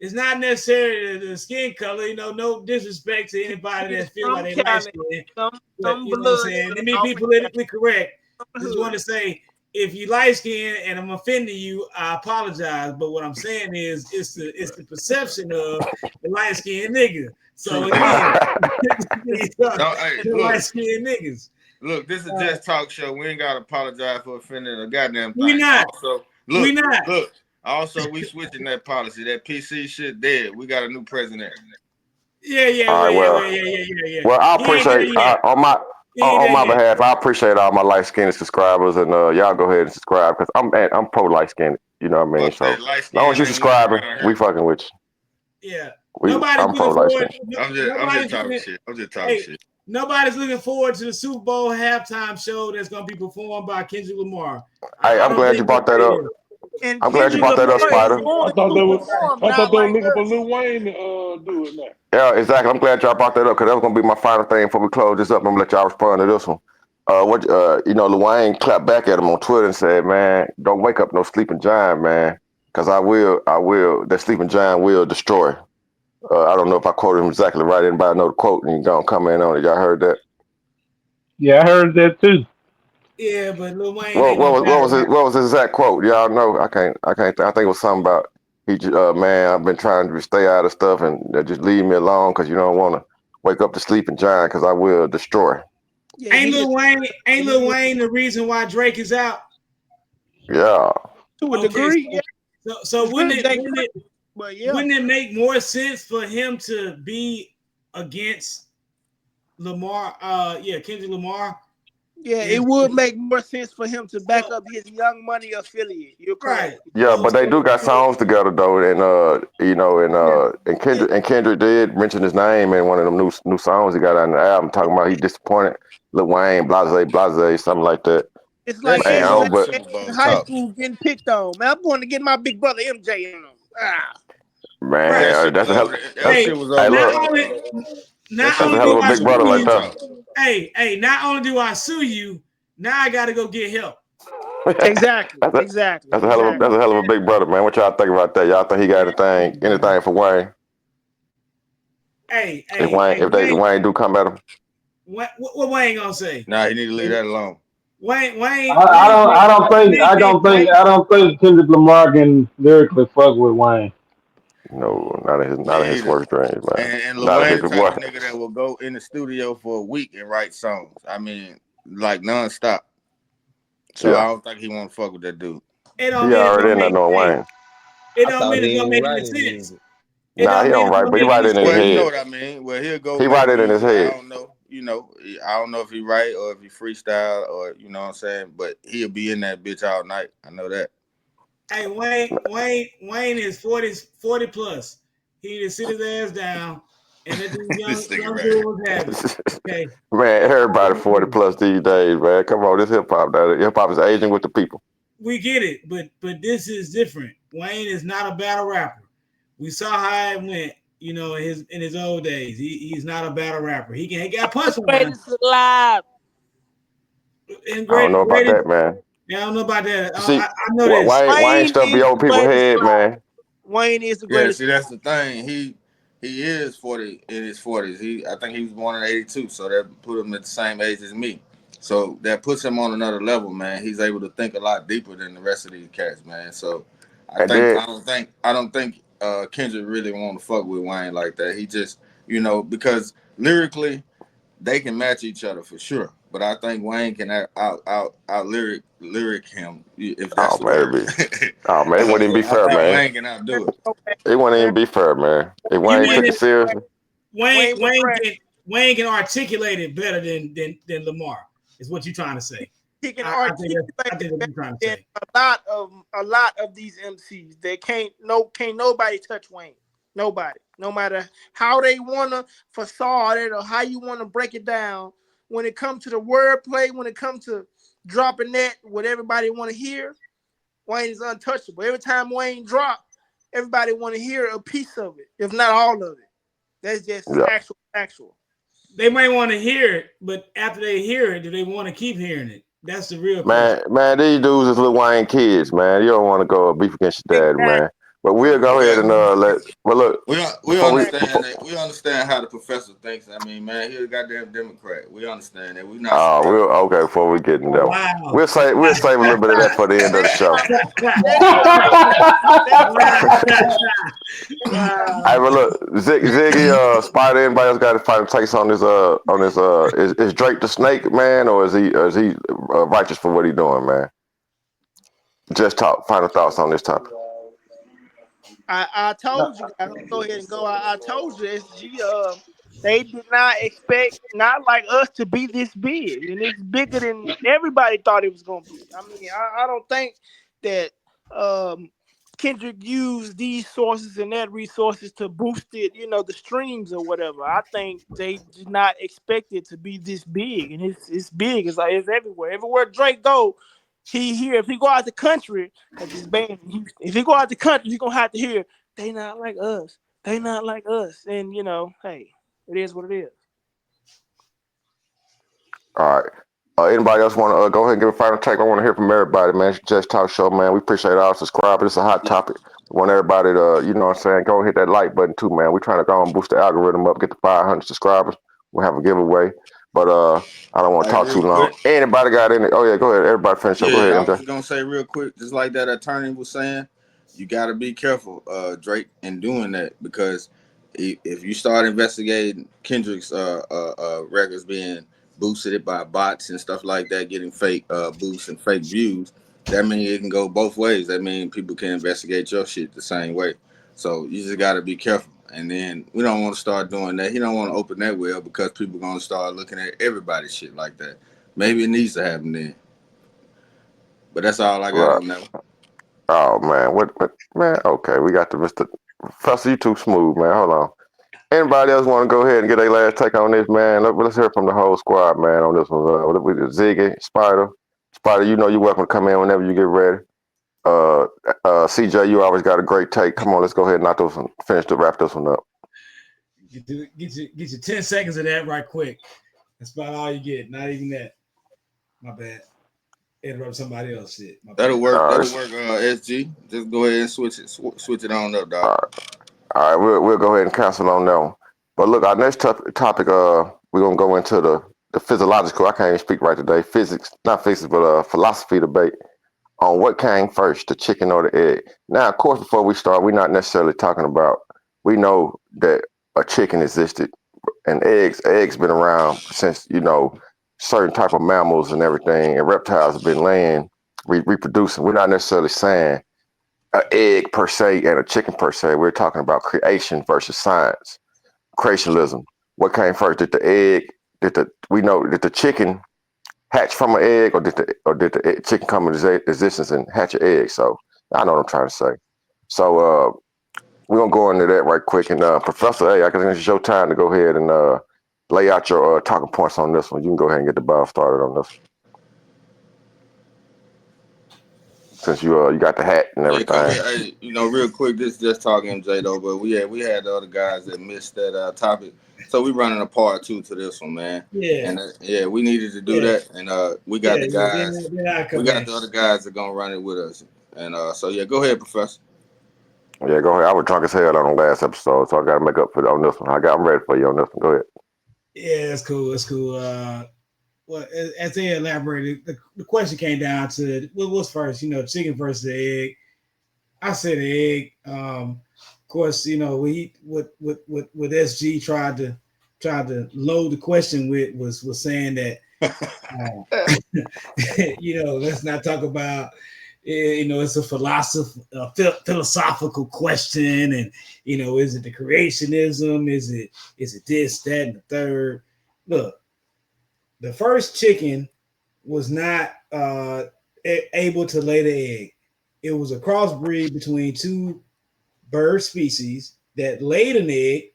It's not necessarily the skin color, you know. No disrespect to anybody that feel like they light skinned. You know what I'm saying? Let me be politically correct. I just want to say, if you light skinned and I'm offending you, I apologize. But what I'm saying is, it's the perception of the light skinned nigga. So again, light skinned niggas. Look, this is just talk show. We ain't gotta apologize for offending a goddamn thing. We not. Also, we not. Look. Also, we switching that policy. That PC shit dead. We got a new president. Yeah. Well, I appreciate on my behalf. I appreciate all my light skinned subscribers, and y'all go ahead and subscribe because I'm pro light skinned. You know what I mean? So as long as you subscribing, we fucking with you. Yeah. I'm pro light skinned. I'm just talking shit. I'm just talking shit. Nobody's looking forward to the Super Bowl halftime show that's going to be performed by Kendrick Lamar. Hey, I'm glad you brought that up. And I'm glad you brought that up, Spider. I thought they were looking for Lil Wayne to do it now. Yeah, exactly. I'm glad y'all brought that up because that was gonna be my final thing before we close this up. I'm gonna let y'all respond to this one. Lil Wayne clapped back at him on Twitter and said, "Man, don't wake up no sleeping giant, man, because I will. That sleeping giant will destroy." I don't know if I quoted him exactly right. Anybody know the quote? And you gonna comment on it? Y'all heard that? Yeah, I heard that too. Yeah, but Lil Wayne. What was his exact quote? Y'all know? I can't. I think it was something about man. I've been trying to stay out of stuff and just leave me alone because you don't want to wake up the sleeping giant because I will destroy. Yeah, ain't Lil Wayne the reason why Drake is out? Yeah. To a degree. Yeah. So wouldn't it make more sense for him to be against Lamar? Kendrick Lamar. Yeah, it would make more sense for him to back up his Young Money affiliate. You're correct. Yeah, but they do got songs together though, and Kendrick did mention his name in one of them new songs he got on the album, talking about he disappointed Lil Wayne, blase, something like that. It's like in high school getting picked on. Man, I'm going to get my big brother MJ on him. Man, that's a hell. Not only do I big brother right there. Hey, not only do I sue you, now I got to go get help. Exactly. That's a hell of a big brother, man. What y'all think about that? Y'all think he got anything for Wayne? If Wayne do come at him, what Wayne gonna say? Nah, he need to leave that alone. Wayne. I don't think Kendrick Lamar can lyrically fuck with Wayne. No, not in his worst dreams, man. And Lil Wayne the type of nigga that will go in the studio for a week and write songs. I mean, like nonstop. So I don't think he want to fuck with that dude. He already in there knowing Wayne. It don't mean it's gonna make any sense. Nah, he don't write, but he write it in his head. You know what I mean? Well, he'll go. He write it in his head. I don't know. I don't know if he write or if he freestyle or you know what I'm saying. But he'll be in that bitch all night. I know that. Hey, Wayne is 40 plus. He need to sit his ass down and let these young girls have it. Okay. Man, everybody 40 plus these days, man. Come on, this hip hop. Hip hop is aging with the people. We get it, but this is different. Wayne is not a battle rapper. We saw how it went, in his old days. He's not a battle rapper. He got punched. Greatest alive. I don't know about that, man. Yeah, I don't know about that. See, I know this. Wayne stuff be old people's head, man. Wayne is the greatest. Yeah, see, that's the thing. He is 40 in his 40s. I think he was born in 82, so that put him at the same age as me. So that puts him on another level, man. He's able to think a lot deeper than the rest of these cats, man. So I don't think Kendrick really want to fuck with Wayne like that. He just, because lyrically they can match each other for sure. but I think Wayne can out lyric him if that's Oh the man, word. oh man, it wouldn't even be I fair, think man. Wayne can outdo it. It wouldn't even be fair, man. If You Wayne took mean it seriously. Wayne can articulate it better than Lamar, is what you're trying to say. He can I think articulate that's what you're trying to than say. a lot of these MCs. They can't nobody touch Wayne. Nobody. No matter how they wanna facade it or how you wanna break it down. When it comes to the wordplay, when it comes to dropping that, what everybody wanna hear, Wayne is untouchable. Every time Wayne drop, everybody wanna hear a piece of it, if not all of it. That's just Yeah. actual. They might want to hear it, but after they hear it, do they want to keep hearing it? That's the real question. Man, these dudes is Lil Wayne kids, man. You don't want to go beef against your daddy, Exactly. man. But we'll go ahead and let. Well, look, We understand that. We understand how the professor thinks. I mean, man, he's a goddamn Democrat. We understand that. We're not surprised. we'll okay before we get in Oh, there. wow. We'll save a little bit of that for the end of the show. Hey, but look, Ziggy, Spider, anybody else got any final takes on this? Is Drake the snake, man, or is he righteous for what he doing, man? Just talk. Final thoughts on this topic. I told you guys. I'm gonna go ahead and go. I told you SG. They did not expect not like us to be this big, and it's bigger than everybody thought it was gonna be. I mean, I don't think that Kendrick used these sources and that resources to boost it, the streams or whatever. I think they did not expect it to be this big, and it's big. It's everywhere. Everywhere Drake go, he here. If he go out the country, because he's banned in Houston. If he go out the country, he's gonna have to hear they not like us. They not like us. And hey, it is what it is. All right. Anybody else want to go ahead and give a final take? I want to hear from everybody, man. It's Just Talk Show, man. We appreciate all subscribers. It's a hot topic. We want everybody to, you know what I'm saying, go hit that like button too, man. We're trying to go and boost the algorithm up, get to 500 subscribers. We'll have a giveaway. But I don't want to Hey, talk too real long. quick. Anybody got any? Oh, yeah, go ahead. Everybody finish up. Go Yeah, I ahead, was MJ. just gonna say real quick, just like that attorney was saying, you got to be careful, Drake, in doing that because if you start investigating Kendrick's records being boosted by bots and stuff like that, getting fake boosts and fake views, that means it can go both ways. That means people can investigate your shit the same way. So you just got to be careful. And then we don't want to start doing that. He don't want to open that well because people gonna start looking at everybody's shit like that. Maybe it needs to happen then. But that's all I got Right. on that one. Oh, man. What? Man, okay. We got the Mr. Professor, you too smooth, man. Hold on. Anybody else want to go ahead and get their last take on this, man? Let's hear from the whole squad, man, on this one. Ziggy, Spider, you know you're welcome to come in whenever you get ready. CJ, you always got a great take. Come on, let's go ahead and knock wrap this one up. Get you 10 seconds of that right quick. That's about all you get. Not even that. My bad. Interrupt somebody else. Shit. That'll work. SG. Just go ahead and switch it on up, dog. All right, we'll go ahead and cancel on that one. But look, our next topic, we're gonna go into the physiological. I can't even speak right today. Not physics, but philosophy debate on what came first, the chicken or the egg. Now, of course, before we start, we're not necessarily talking about. We know that a chicken existed, and eggs been around since certain type of mammals and everything, and reptiles have been laying, reproducing. We're not necessarily saying an egg per se and a chicken per se. We're talking about creation versus science, creationism. What came first? Did the egg? Did the chicken hatch from an egg, or did the chicken come into existence and hatch an egg? So I know what I'm trying to say. So we're gonna go into that right quick. And Professor A, I guess it's your time to go ahead and lay out your talking points on this one. You can go ahead and get the ball started on this, since you got the hat and Yeah, come everything. here. Hey, real quick, this is just talking MJ though, but we had the other guys that missed that topic. So we running a part two to this one, man. Yeah. And we needed to do that. And we got the guys. We got the other guys that gonna run it with us. And so yeah, go ahead, Professor. Yeah, go ahead. I was drunk as hell on the last episode, so I got to make up for it on this one. I'm ready for you on this one. Go ahead. Yeah, that's cool. That's cool. Well, as they elaborated, the question came down to what was first, chicken versus the egg. I said the egg. Of course, what SG tried to load the question with was saying that Let's not talk about. It's a philosophical question, and is it the creationism? Is it this, that, and the third? Look, the first chicken was not able to lay the egg. It was a crossbreed between two bird species that laid an egg,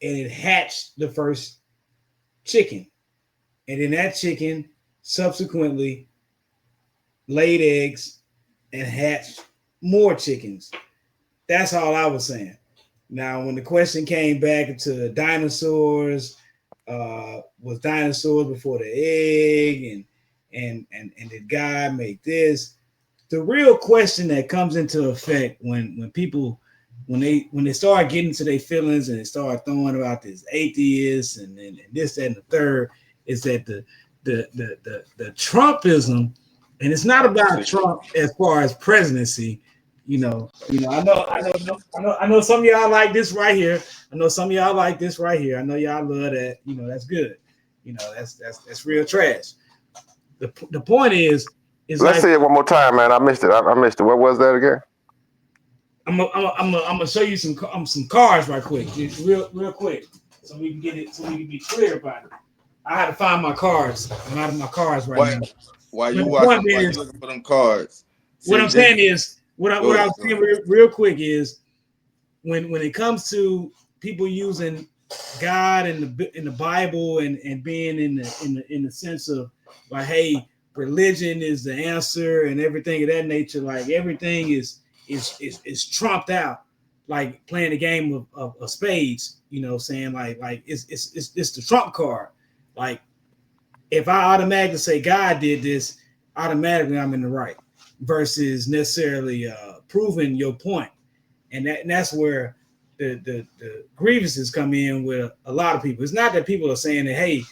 and it hatched the first chicken, and then that chicken subsequently laid eggs and hatched more chickens. That's all I was saying. Now, when the question came back to dinosaurs, was dinosaurs before the egg, and did God make this? The real question that comes into effect when people when they start getting to their feelings and they start throwing about this atheist and this, that, and the third is that the Trumpism, and it's not about Trump as far as presidency. I know some of y'all like this right here. I know some of y'all like this right here. I know y'all love that. That's good. That's real trash. The point is Let's like, see it one more time, man. I missed it. I missed it. What was that again? I'm gonna show you some cards right quick, just real quick, so we can get it, so we can be clear about it. I had to find my cards. I'm out of my cards right now. While But you the watching, point while you is, looking for them cards, what I'm saying is, what I was go saying real quick is, when it comes to people using God and the Bible and being in the sense of like, hey, religion is the answer and everything of that nature, like everything is trumped out, like playing the game of spades, saying like it's the trump card. Like, if I automatically say God did this, automatically I'm in the right, versus necessarily proving your point. And that's where the grievances come in with a lot of people. It's not that people are saying that, hey,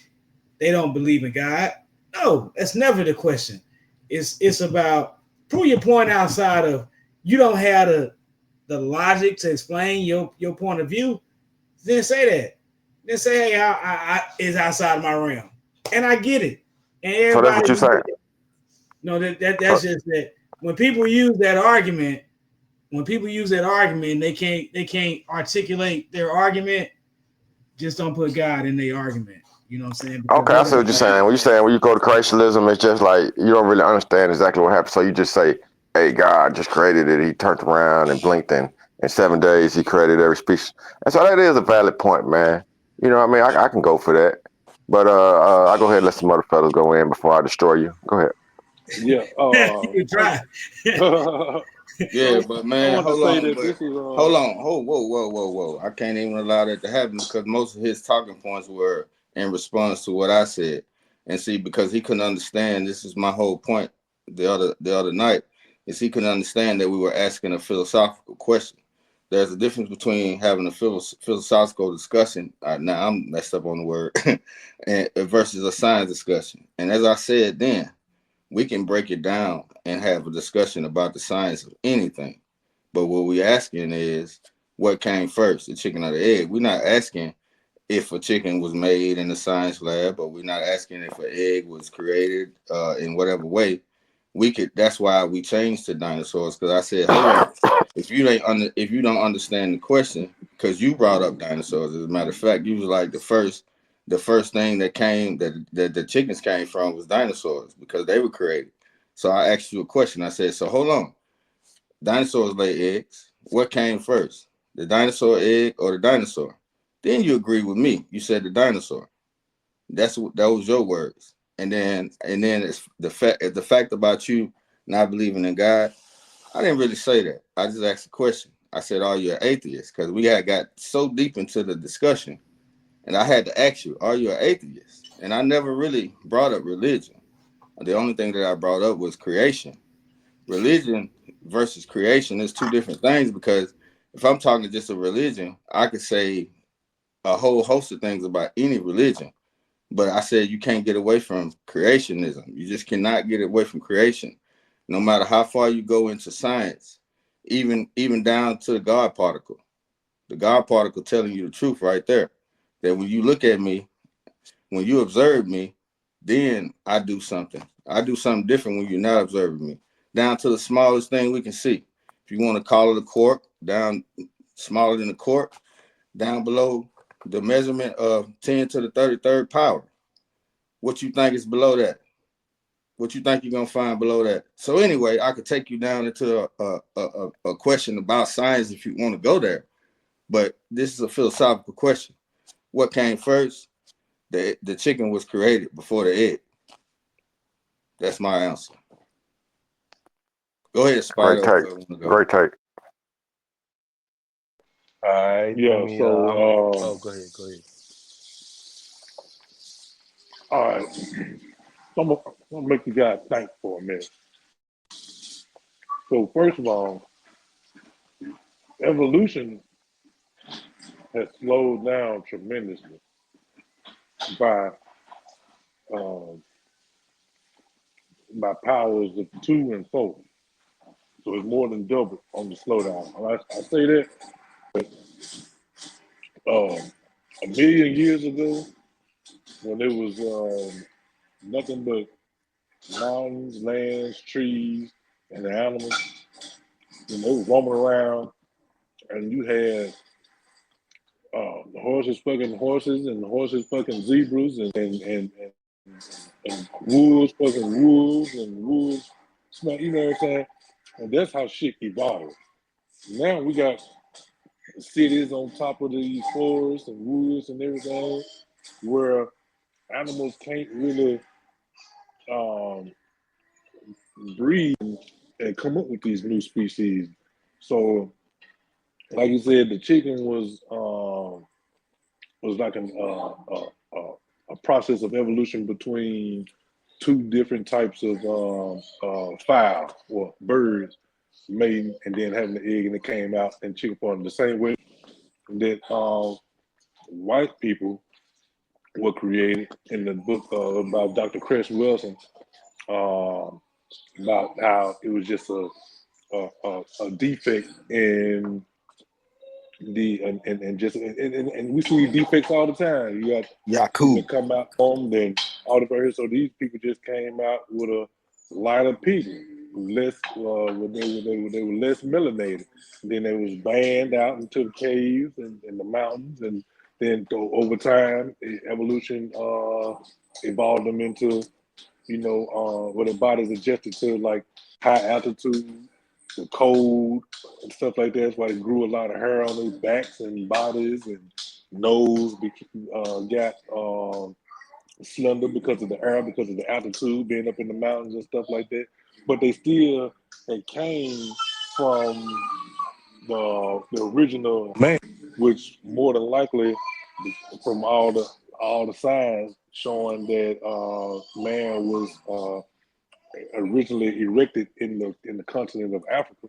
they don't believe in God. No, that's never the question. It's about prove your point outside of, you don't have the logic to explain your point of view. Then say that. Then say, hey, I is outside of my realm, and I get it. And So that's what everybody, you're saying. no, that's So, just that. When people use that argument, they can't articulate their argument. Just don't put God in their argument. You know what I'm saying? Because okay, I see what you're saying. When you go to creationism, it's just like you don't really understand exactly what happened. So you just say, "Hey, God just created it. He turned around and blinked, and in 7 days He created every species." And so that is a valid point, man. You know what I mean? I can go for that. But I'll go ahead and let some other fellas go in before I destroy you. Go ahead. Yeah. you try. Yeah, but I man, want to hold say on, that but this is hold on, whoa. I can't even allow that to happen because most of his talking points were in response to what I said. And see, because he couldn't understand, this is my whole point the other night, is he couldn't understand that we were asking a philosophical question. There's a difference between having a philosophical discussion. Now I'm messed up on the word, and versus a science discussion. And as I said then, we can break it down and have a discussion about the science of anything. But what we're asking is what came first, the chicken or the egg. We're not asking if a chicken was made in the science lab, or we're not asking if an egg was created in whatever way. That's why we changed to dinosaurs, because I said, hold on, if you don't understand the question, because you brought up dinosaurs. As a matter of fact, you was like the first thing that came that the chickens came from was dinosaurs, because they were created. So I asked you a question. I said, so hold on, dinosaurs lay eggs. What came first, the dinosaur egg or the dinosaur? Then you agree with me. You said the dinosaur. That was your words. And then it's the fact about you not believing in God. I didn't really say that. I just asked a question. I said, "Are you an atheist?" Because we had got so deep into the discussion, and I had to ask you, "Are you an atheist?" And I never really brought up religion. The only thing that I brought up was creation. Religion versus creation is two different things, because if I'm talking just a religion, I could say a whole host of things about any religion. But I said you can't get away from creationism. You just cannot get away from creation. No matter how far you go into science, even down to the God particle. The God particle telling you the truth right there. That when you look at me, when you observe me, then I do something. I do something different when you're not observing me. Down to the smallest thing we can see. If you want to call it a cork, down smaller than a cork, down below the measurement of 10 to the 33rd power. What you think is below that? What you think you're gonna find below that? So anyway, I could take you down into a question about science if you want to go there, but this is a philosophical question. What came first? The chicken was created before the egg. That's my answer. Go ahead, Great Spider. take. Go. Great take. All right, let Yeah. me. So, Go ahead. Go ahead. all right. I'm gonna make you guys think for a minute. So, first of all, evolution has slowed down tremendously by um, by powers of 2 and 4. So it's more than double on the slowdown. I say that a million years ago, when there was nothing but mountains, lands, trees, and the animals, and they were roaming around, and you had the horses fucking horses, and the horses fucking zebras, and wolves fucking wolves, and wolves smell. You know what I'm saying? And that's how shit evolved. Now we got cities on top of these forests and woods and everything, where animals can't really um, breed and come up with these new species. So, like you said, the chicken was like a process of evolution between two different types of fowl or birds mating and then having the egg, and it came out and chicken farm the same way that white people were created in the book about Dr. Chris Wilson, about how it was just a defect in the and we see defects all the time. You got people Yaku. that come out formed and all the here. So these people just came out with a line of people less they were less melanated. Then they was banned out into the caves and the mountains, and then over time evolution evolved them into where their bodies adjusted to like high altitude, the cold, and stuff like that. That's why they grew a lot of hair on their backs and bodies, and nose got slender because of the air, because of the altitude, being up in the mountains and stuff like that. But they came from the original man, which more than likely, from all the signs showing that man was originally erected in the continent of Africa.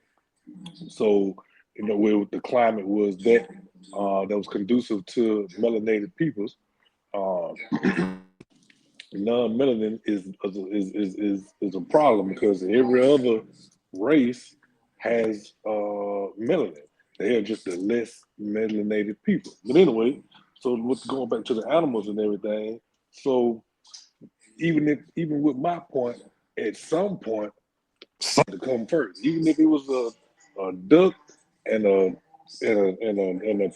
So where the climate was that was conducive to melanated peoples. Uh, Non-melanin is a problem because every other race has melanin. They are just the less melanated people. But anyway, so what's going back to the animals and everything. So even with my point, at some point, something to come first. Even if it was a duck and a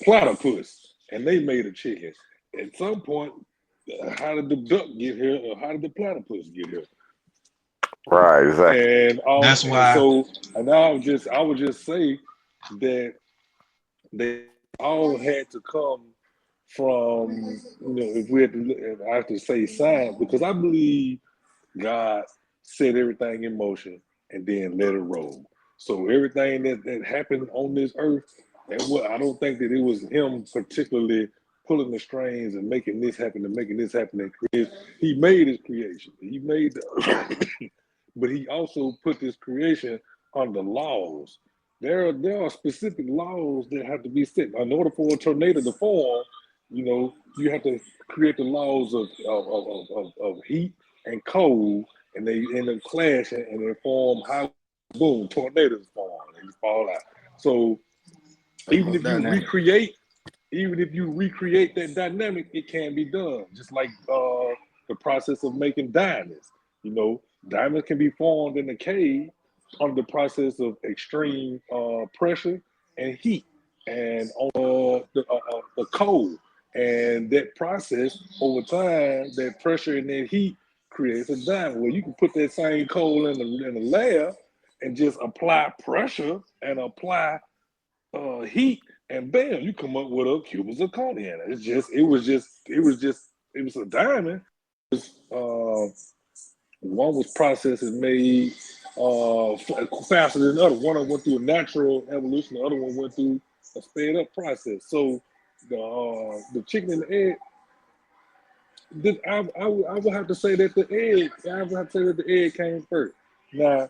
platypus, and they made a chicken. At some point, how did the duck get here, or how did the platypus get here? Right, exactly. That's And why. so, and I would just say that they all had to come from, if we had to, if I have to say science, because I believe God set everything in motion and then let it roll. So everything that happened on this earth, I don't think that it was him particularly pulling the strings and making this happen and making this happen and create. He made his creation. He made but he also put this creation under laws. There are specific laws that have to be set. In order for a tornado to form, you have to create the laws of heat and cold, and they end up clashing and they form high boom, tornadoes form and you fall out. So even if you Dynamic. recreate, that dynamic, it can be done. Just like the process of making diamonds. You know, diamonds can be formed in the cave under the process of extreme pressure and heat and on the cold. And that process over time, that pressure and that heat creates a diamond. Well, you can put that same coal in the lab and just apply pressure and apply heat, and bam, you come up with a cubic zirconia. It was a diamond. One was processed and made faster than the other. One of them went through a natural evolution. The other one went through a sped up process. So the chicken and the egg. I would have to say that the egg. I would have to say that the egg came first. Now,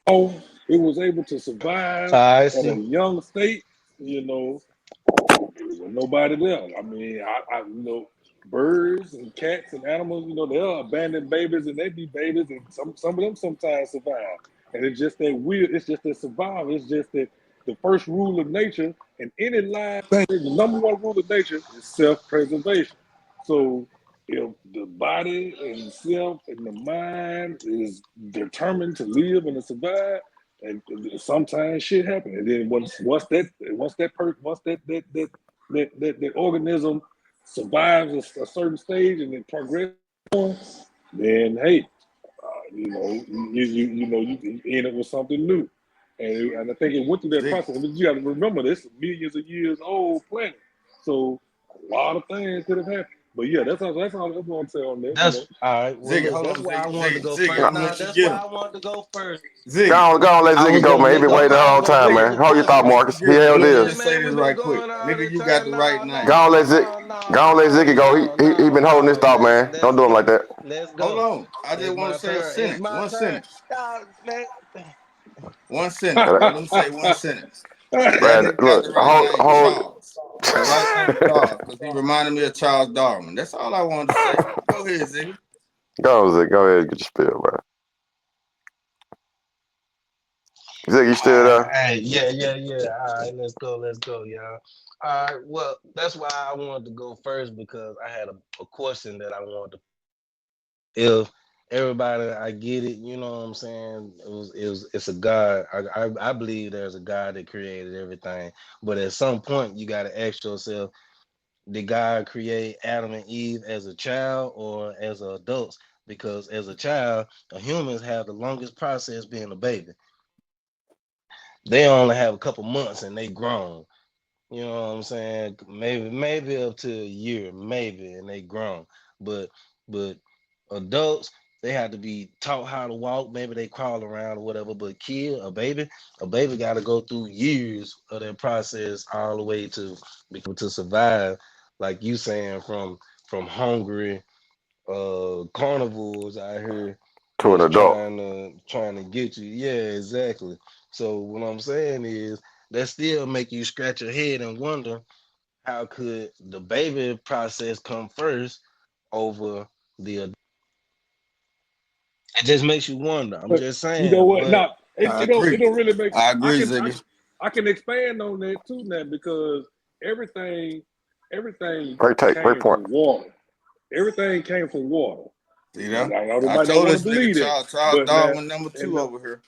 it was able to survive at a young state. You know, with nobody there. I mean, you know, birds and cats and animals, you know, they'll abandon babies and they be babies, and some of them sometimes survive. And it's just that it's just that survival. It's just that the first rule of nature and any live thing, the number one rule of nature is self-preservation. So if the body and self and the mind is determined to live and to survive, and sometimes shit happens. And then once that organism survives a certain stage and it progresses on, then hey, you know, you end up with something new. And I think it went through that process. But you got to remember, this millions of years old planet, so a lot of things could have happened. But yeah, that's all I'm going to say on that. That's you know. all right. Well, Ziggy, look, hold that's on, why I Ziggy, wanted to go Ziggy, first. I'm gonna Nah, let you that's get why him. I wanted to go first. Ziggy, Go on, let I Ziggy was go, gonna man. He let been go. waiting a I was long gonna time, let Ziggy, man. Ziggy Hold your talk. thought, I'm gonna let Marcus. you He get him. held Let me Yeah, this. just say man, this we've been right quick. going all Nigga, the you got time. the right No, Go name. on, no, let Ziggy. no, no, Go on, let Ziggy no, go. no, He been holding no, this no. thought, man. Don't do him like that. Let's Hold go. on. I just It's want my to say a turn. It's sentence. my One turn. sentence. Man. One sentence. Let me say one sentence. That Man, nigga got look, the right name, hold. Charles. The right name, Charles, because he reminded me of Charles Darwin. That's all I wanted to say. Go ahead, Ziggy. Go on, Ziggy. Go ahead and get your spill, man. Ziggy, you still there? Hey, yeah. All right, let's go, y'all. All right, well, that's why I wanted to go first because I had a question that I wanted to. If everybody, I get it, you know what I'm saying? It's a God. I believe there's a God that created everything, but at some point you got to ask yourself, did God create Adam and Eve as a child or as adults? Because as a child, humans have the longest process being a baby. They only have a couple months and they grown. You know what I'm saying? Maybe up to a year, maybe, and they grown. But adults, they have to be taught how to walk. Maybe they crawl around or whatever. But a baby got to go through years of that process all the way to be able to survive. Like you saying, from hungry carnivores out here To an that's adult. trying to get you. Yeah, exactly. So what I'm saying is that still make you scratch your head and wonder how could the baby process come first over the adult? It just makes you wonder. I'm But just you know saying, what? but No, I it agree. don't really make. I agree, Ziggy. I can expand on that too now because everything Great take. Great came point. from water. Everything came from water. See that? They I might not told want to this nigga believe that, Charles but now Darwin number and two over here.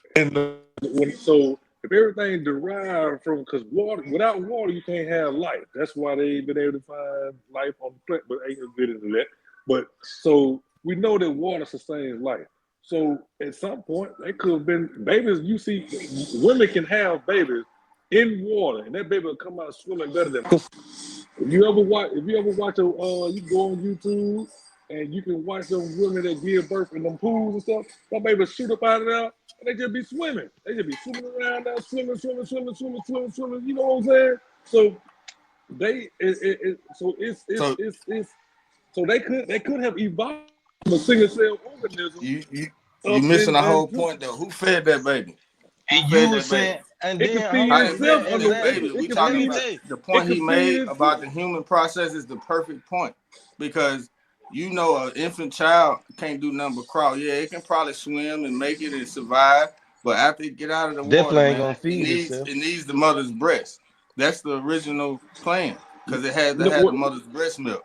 so if everything derived from because water without water you can't have life. That's why they've been able to find life on the planet, but I ain't gonna get into that. But so we know that water sustains life. So at some point they could have been babies. You see, women can have babies in water, and that baby will come out swimming better than. If you ever watch you go on YouTube and you can watch those women that give birth in them pools and stuff. That baby shoot up out of there, and they just be swimming. They just be swimming around there, swimming. You know what I'm saying? So So so they could have evolved from a single cell organism you up missing the whole into point though. Who fed that baby? Who and fed you that baby? said, and it can then feed hold How on, did yeah, itself that under baby? exactly. it We can Let talking me feed about tell you. the it point can he feed made about itself. the human process is the perfect point because you know an infant child can't do nothing but crawl. Yeah, it can probably swim and make it and survive, but after it get out of the water, Definitely ain't man, gonna feed itself. it needs the mother's breast. That's the original plan because it had to No, have the mother's breast milk.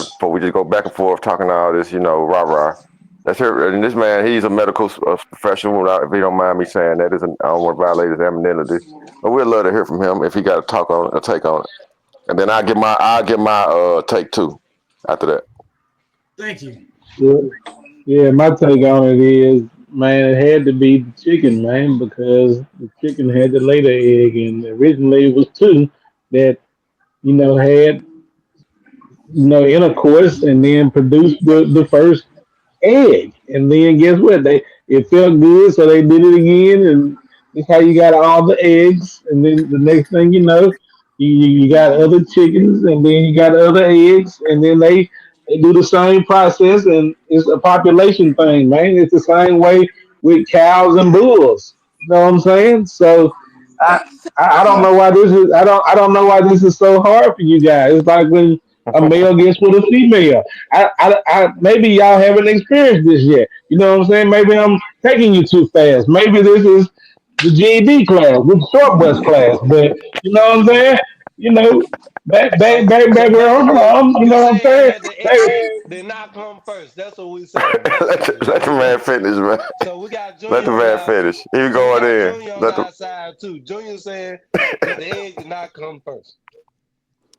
before we just go back and forth talking all this, rah-rah. Let's hear. And this man, he's a medical professional. If he don't mind me saying that, I don't want to violate his anonymity, but we'd love to hear from him if he got a take on it. And then I'll give my take too after that. Thank you. Yeah, yeah, my take on it is, man, it had to be the chicken, man, because the chicken had to lay the egg, and originally it was two that had intercourse and then produced the first egg. And then guess what? It felt good, so they did it again, and that's how you got all the eggs. And then the next thing you know, you got other chickens, and then you got other eggs, and then they do the same process, and it's a population thing, man. It's the same way with cows and bulls. You know what I'm saying? So I I don't know why this is I don't know why this is so hard for you guys. It's like when a male gets with a female. Maybe y'all haven't experienced this yet. You know what I'm saying? Maybe I'm taking you too fast. Maybe this is the GED class, the short bus class. But you know what I'm saying? You know, So back where I'm basically, from. You you know what I'm saying saying? that the egg did not come first. That's what we saying, basically, let the right? man finish, man. So we got Let Junior the on man our finish. He so we going got in. Junior on Let the our side too. Junior saying that the egg did not come first.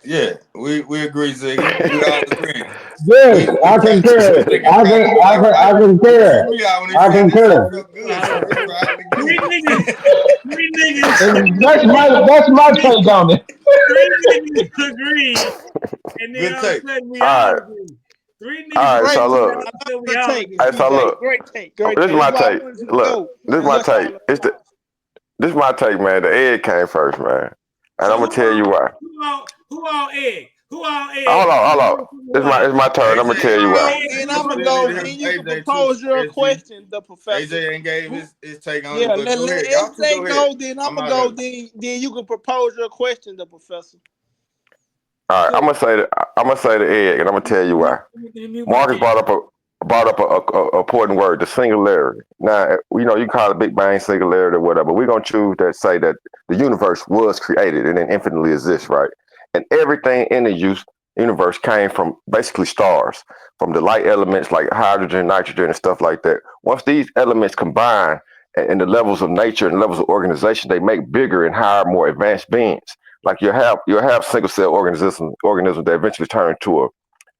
Yeah, we agree, Ziggy. We all agree. Yes, We I try. concur. Ziggy tried to do that I right. He concur. threw me out when he I said that shit concur. felt good, so he tried it Three again. niggas, three niggas, And that's my take on it. three niggas agree, and then Good all of take. a sudden we all all right, agree. Three all niggas right. agree, So Great take. and all look, of I a love sudden we your all take, agree. hey, so CJ. look. Great take. Great This is take. This my is why I take. wanted you to Look, go. this is Because my that's all take. it It's the was. This is my take, man. The egg came first, man, and So I'm gonna tell you why. who all egg? Who all egg? Hold on, hold on. Who one? It's my turn. I'm gonna AJ tell Who you ain't all why. gave. egg? Then Who I'm We all gonna still go. need to egg? hear Then from you can AJ too. propose your SG. question, the professor. AJ ain't gave Who, his take on yeah, it, but let go let ahead. Y'all two SJ go ahead. go. Then I'm I'm gonna out of go. it. Then you can propose your question, the professor. All right, Go. I'm gonna say the egg, and I'm gonna tell you why. Let me mute my Marcus mic. brought up a important word, the singularity. Now, you can call it Big Bang singularity or whatever. But we're gonna choose that say that the universe was created and then infinitely exists, right? And everything in the universe came from basically stars, from the light elements like hydrogen, nitrogen, and stuff like that. Once these elements combine in the levels of nature and levels of organization, they make bigger and higher, more advanced beings. Like you'll have single cell organisms that eventually turn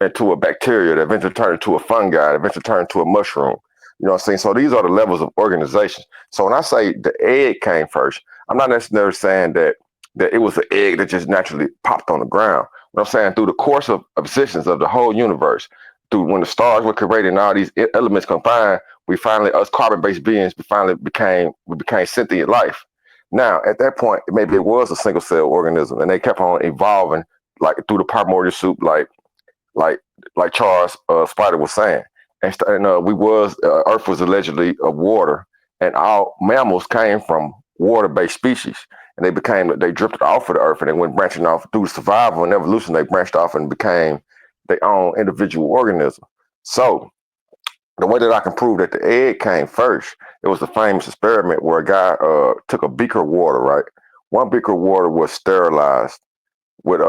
into a bacteria, that eventually turn into a fungi, that eventually turn into a mushroom. You know what I'm saying? So these are the levels of organization. So when I say the egg came first, I'm not necessarily saying that it was an egg that just naturally popped on the ground. What I'm saying, through the course of existence of the whole universe, through when the stars were created and all these elements combined, we finally, us carbon-based beings, we became sentient life. Now, at that point, maybe it was a single cell organism, and they kept on evolving like through the primordial soup, like like Charles Spider was saying, and Earth was allegedly of water, and all mammals came from water-based species, and they drifted off of the Earth, and they went branching off through survival and evolution. They branched off and became their own individual organism. So the way that I can prove that the egg came first, it was a famous experiment where a guy took a beaker of water, right? One beaker of water was sterilized with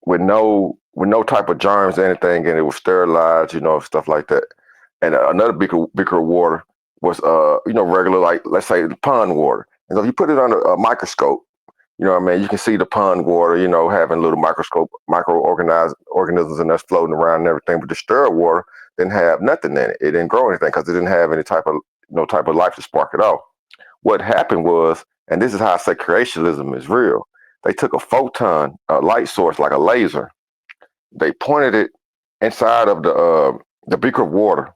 with no type of germs or anything, and it was sterilized, stuff like that. And another beaker of water was regular, like, let's say, pond water. And so if you put it under a microscope, what I mean, you can see the pond water, having little microorganized organisms and that's floating around and everything. But the stirred water didn't have nothing in it. It didn't grow anything because it didn't have any type of no type of life to spark it off. What happened was, and this is how I say creationism is real. They took a photon, a light source like a laser. They pointed it inside of the beaker of water,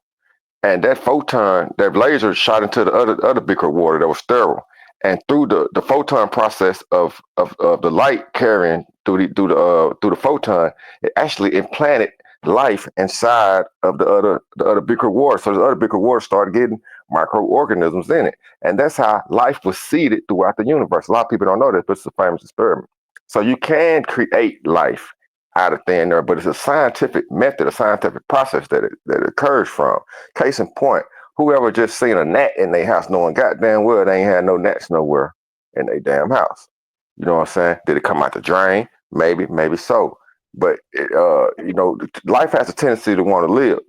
and that laser shot into the other beaker of water that was sterile. And through the photon process of the light carrying through the photon, it actually implanted life inside of the other beaker of water. So the other beaker of water started getting microorganisms in it, and that's how life was seeded throughout the universe. A lot of people don't know this, but it's a famous experiment. So you can create life out of thin air, but it's a scientific method, a scientific process that occurs from. Case in point, whoever just seen a gnat in their house knowing goddamn well they ain't had no gnats nowhere in their damn house. You know what I'm saying? Did it come out the drain? Maybe, maybe so. But life has a tendency to want to live.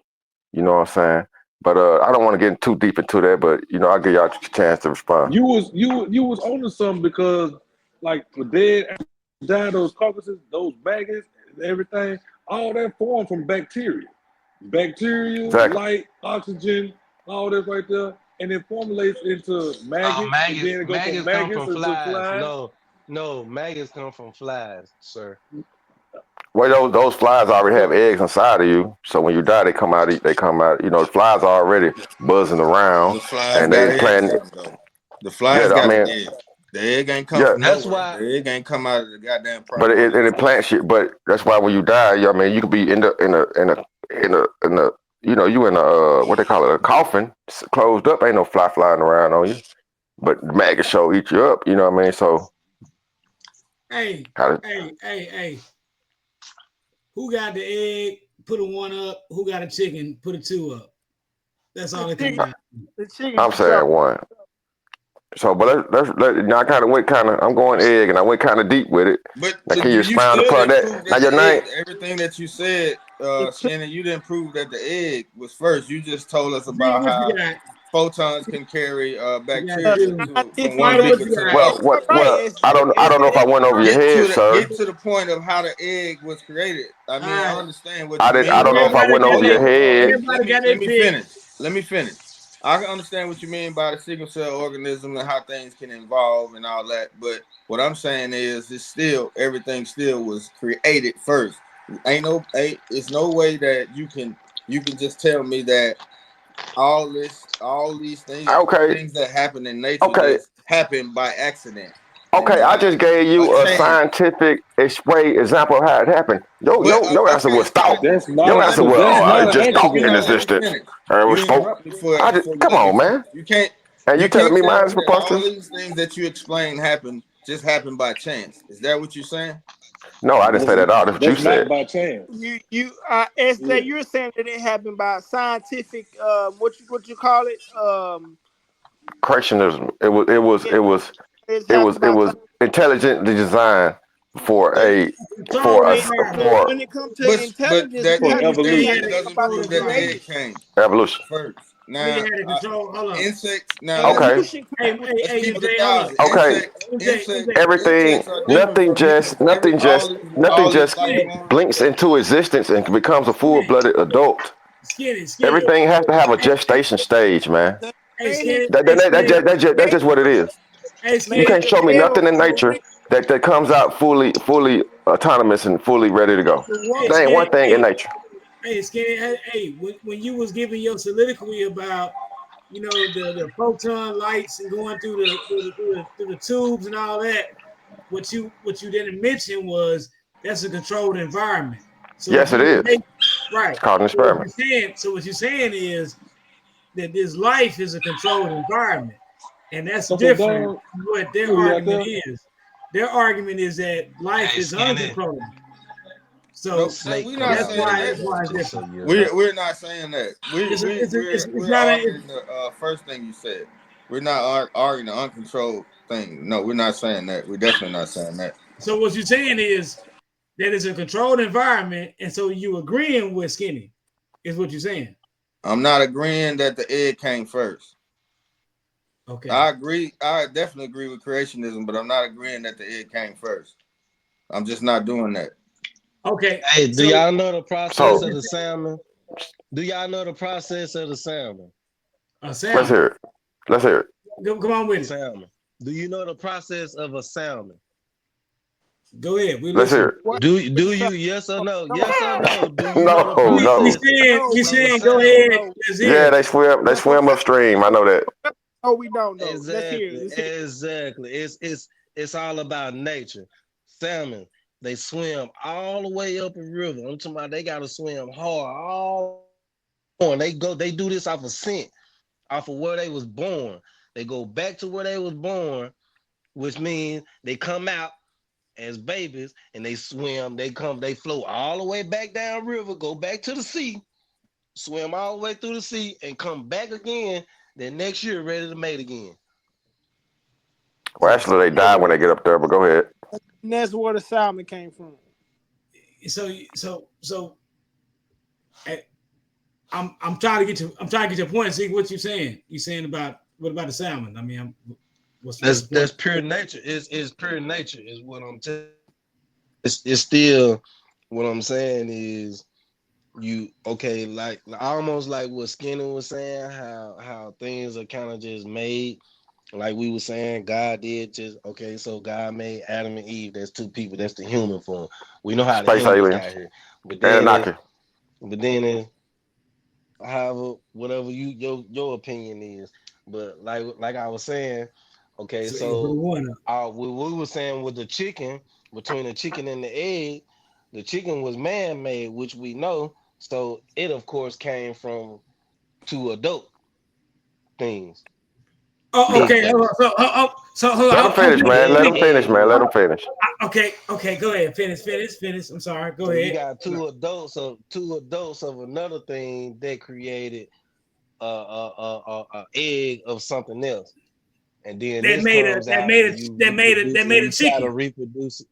You know what I'm saying? But I don't want to get too deep into that. But I'll give y'all a chance to respond. You was onto something because like the dead died, those carcasses, those maggots, and everything, all that formed from bacteria. bacteria, Exactly. light, oxygen, all that right there, and it formulates into maggots, and then it goes from Maggots come maggots from into flies. flies. No, maggots come from flies, sir. Well, those flies already have So, eggs inside of you. So when you die, they come out. They come out. You know, the flies are already buzzing around, The flies and got they eggs playing. too, though. The flies Yeah, I got the mean, egg. The egg ain't come yeah, from That's nowhere. why. The egg ain't come out of the goddamn but process. it plants shit. But that's why when you die, I mean, you could be in a you know, you in a what they call it, a coffin, closed up. Ain't no fly flying around on you. But the maggot show eat you up. You know what I mean? So Hey, how? hey. Who got the egg? Put a 1 up. Who got a chicken? Put a 2 up. That's all The it comes chicken, down to. the chicken I'm for sure. saying one. So, but you know, I kind of went I'm going egg, and I went kind of deep with it. But Now, can you you expound still upon didn't that? prove Now, that your the name? egg, everything that you said, The chicken, Shannon, you didn't prove that the egg was first. You just told us See about what you how got. photons can carry You got bacteria two. from scientific. one Spider, what beaker you to the got? Well, other. All right, I don't know if I went over your head, sir. Get to the point of how the egg was created. I All mean, I right. understand what you I mean don't know if by I Everybody went got over your their. head. Everybody got their let me pick. finish. Let me finish. I can understand what you mean by the single cell organism and how things can evolve and all that, but what I'm saying is everything still was created first. It's no way that you can just tell me that all these Okay, things that happen in nature okay, just happen by accident. And okay. I just gave a you a chance. scientific example of how it happened. Your answer Okay, was thought. fine. that's Your not answer a, was, that's oh, not it an just thought in accident. Let me existence. finish. And it You was spoke. interrupt me before you Come let me on, finish. man. And you You telling can't me tell mine is me that all preposterous? these things that you explain just happen by chance. Is that what you're saying? No, I didn't That's say that at all. That's what you not said. by chance. SJ, Yeah. you're saying that it happened by scientific, what you call it? Creationism. Yeah, it's It was happened by intelligently designed for It's a controlled but environment. for when it comes to But intelligence, that we For have to Then we you have had evolution. evolution to a talk doesn't about the controlled prove that the environment. egg intelligence. came evolution. first. Then you Now, had a control. Hold up. insects. Now Okay. Evolution came with let's keep it MJ, hold up. 1,000. Okay. Everything, Insects are different nothing from just, nothing all these just life Skinny, forms. blinks into existence and becomes a skinny, full-blooded adult. skinny. Everything has to have a Hey, hey, gestation stage, man. the hey, thing is skinny, hey, skinny, That's just what it is. hey, You man, skinny. can't show me hell, nothing in So, nature that comes out fully autonomous and fully ready to go. the hey, world There ain't one skinny, thing in nature. skinny. When you was giving your soliloquy about, the photon lights and going through the tubes and all that, what you didn't mention was that's a controlled environment. So if Yes, it you is. make right, It's called an experiment. what you're saying is that this life is a controlled environment, and that's That's a different dog. from what their You out argument there? is. Their argument is that life Hey, is Skinny, uncontrolled. No, So snake we're come not that's out your saying why that. that's ass, why it's just so different. you know. We're not saying that. It's We're not arguing the first thing you said. We're not arguing the uncontrolled thing. No, we're not saying that. We're definitely not saying that. so what you're saying is that it's a controlled environment, and so you agreeing with Skinny is what you're saying. I'm not agreeing that the egg came first. Okay. I agree. I definitely agree with creationism, but I'm not agreeing that the egg came first. I'm just not doing that. Okay. Hey, do So y'all know the process So of the salmon? Do y'all know the process of the salmon? a let's salmon. hear it. Let's hear it. Come on with it. Salmon. Do you know the process of a salmon? Go ahead. We Let's hear listen. it. what Do with the you sun? yes or no? Come on, Yes or no? Do you know the No, We no. process saying no, we of a saying go salmon? ahead. no, Let's Yeah, hear. they no, swim upstream. I know that. no, we don't know. Let's hear it. Exactly, Let's hear it. exactly. It's all about nature. Salmon, they swim all the way up a river. I'm talking about they gotta swim hard. All on. They do this off of scent, off of where they was born. They go back to where they was born, which means they come out as babies and they swim, they float all the way back down river, go back to the sea, swim all the way through the sea, and come back again. Then next year, ready to mate again. Well, So actually, they die when they get up there. But go ahead. And that's where the salmon came from. so eh, I'm trying to get your point. See what you're saying. You're saying about what about the salmon? I mean, what's the That's point? pure nature. It's pure nature, is what I'm telling. It's still what I'm saying is you okay, like almost like what Skinner was saying, how things are kind of just made. Like we were saying, God did just okay. So God made Adam and Eve. That's two people. That's the human form. We know how the Space humans aliens. got here, but then it, Anunnaki. but then it, however, whatever your opinion is. But like I was saying, okay, So you put so one up. we were saying with the chicken, between the chicken and the egg, the chicken was man-made, which we know. So it of course came from two adult things, Oh, egg okay. that was So hold Let on. him finish, man. Let him finish, man. Let him finish. Okay. Go ahead. Finish. I'm sorry. Go So you ahead. got two adults of another thing that created a egg of something else, and then That this made a comes out and you reproduce and that made a you try to chicken. reproduce it.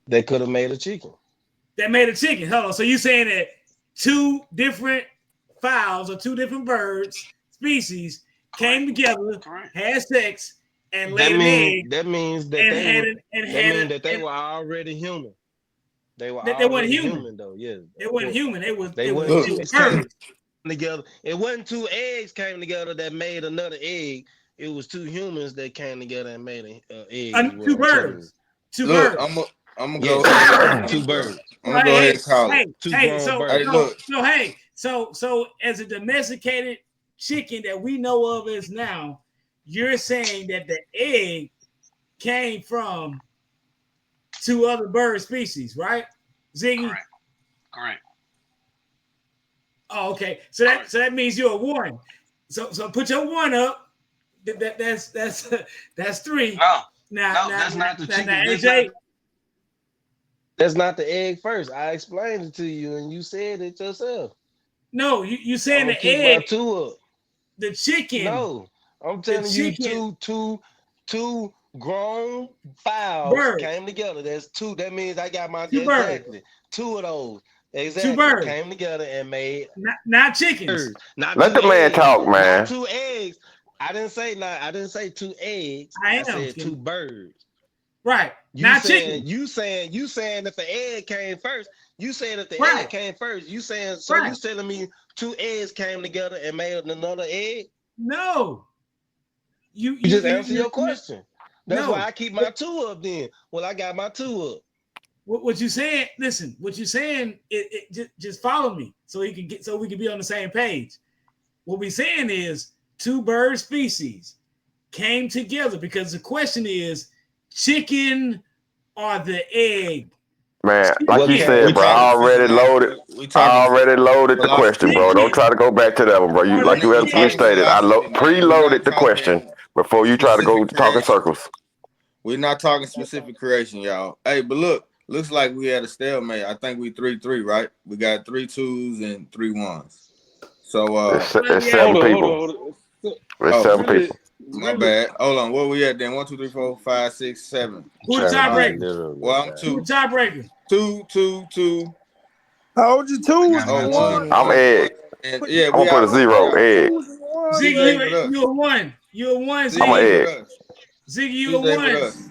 They could have made a chicken. That made a chicken. Hold on. So you saying that two different fowls or two different birds species came together, had sex, and That laid an mean egg, that means that and they had were it and that had mean it that they and were already human. They were they weren't already human. human though. Yes, They of weren't course. human. They It wasn't was two Look, eggs came birds. together. It wasn't two eggs came together that made another egg. It was two humans that came together and made an egg. Is what Two I'm telling you. birds. Two Look, birds. I'm gonna go Yes, ahead and call two it, bro. birds, I'm So gonna go ahead and call it. two grown Hey, birds. look, so as a domesticated chicken that we know of as now, you're saying that the egg came from two other bird species, right? Ziggy? Correct. Oh, okay. So that means you're a one. So put your one up. That's three. No, Now no, now That's now, not the now, now chicken. AJ. That's not the egg first. I explained it to you, and you said it yourself. No, you I'm saying gonna the keep my egg, two up. the chicken, No, I'm the telling you, chicken two grown fowls birds, came together. That's two. That means I got my two birds, exactly two of those two exactly birds, came together and made not chickens. birds. Not Let two the man eggs. talk, Not man. two eggs. I didn't say two eggs. I I am said two Skinny. birds. Right, You not saying chickens. you saying you saying if the egg came first. You saying if the egg Right, came first. You saying so right. you telling me two eggs came together and made another egg? No, You just answer your question. That's why no. I keep my two up then. Well, I got my two up. What you saying? Listen, what you saying? Just follow me so we can be on the same page. What we saying is two bird species came together because the question is chicken or the egg. Man, like What you Chicken. came? we said, bro, talking I talking already loaded the philosophy. question, bro. Don't Chicken try to go back to that one, bro. You or like the We you talking egg. stated, philosophy, man. We're preloaded not the question talking before you try to go specific talking creation. circles. We're not talking specific creation, y'all. Hey, but look, looks like we had a stalemate. I think we 3-3, right? We got 3 2s and 3 1s. So It's Yeah. seven hold on, hold people. on, hold on. It's oh, seven Really, people. my really, bad. Hold on. Where we at then? 1, 2, 3, 4, 5, 6, 7. Who the Trying to All be right. tiebreaker? literal, Well, I'm guy. Who the 2. tiebreaker? 2, 2, 2. Told you I twos got and my Oh, two. one, one. I'm one, one. egg. And Put yeah, I'm we gonna put a all we zero. all Egg. twos and one, Ziggy, CJ baby. with us. you a one. You a one, I'm an CJ Ziggy. with egg. us. Ziggy, you a CJ with one. us.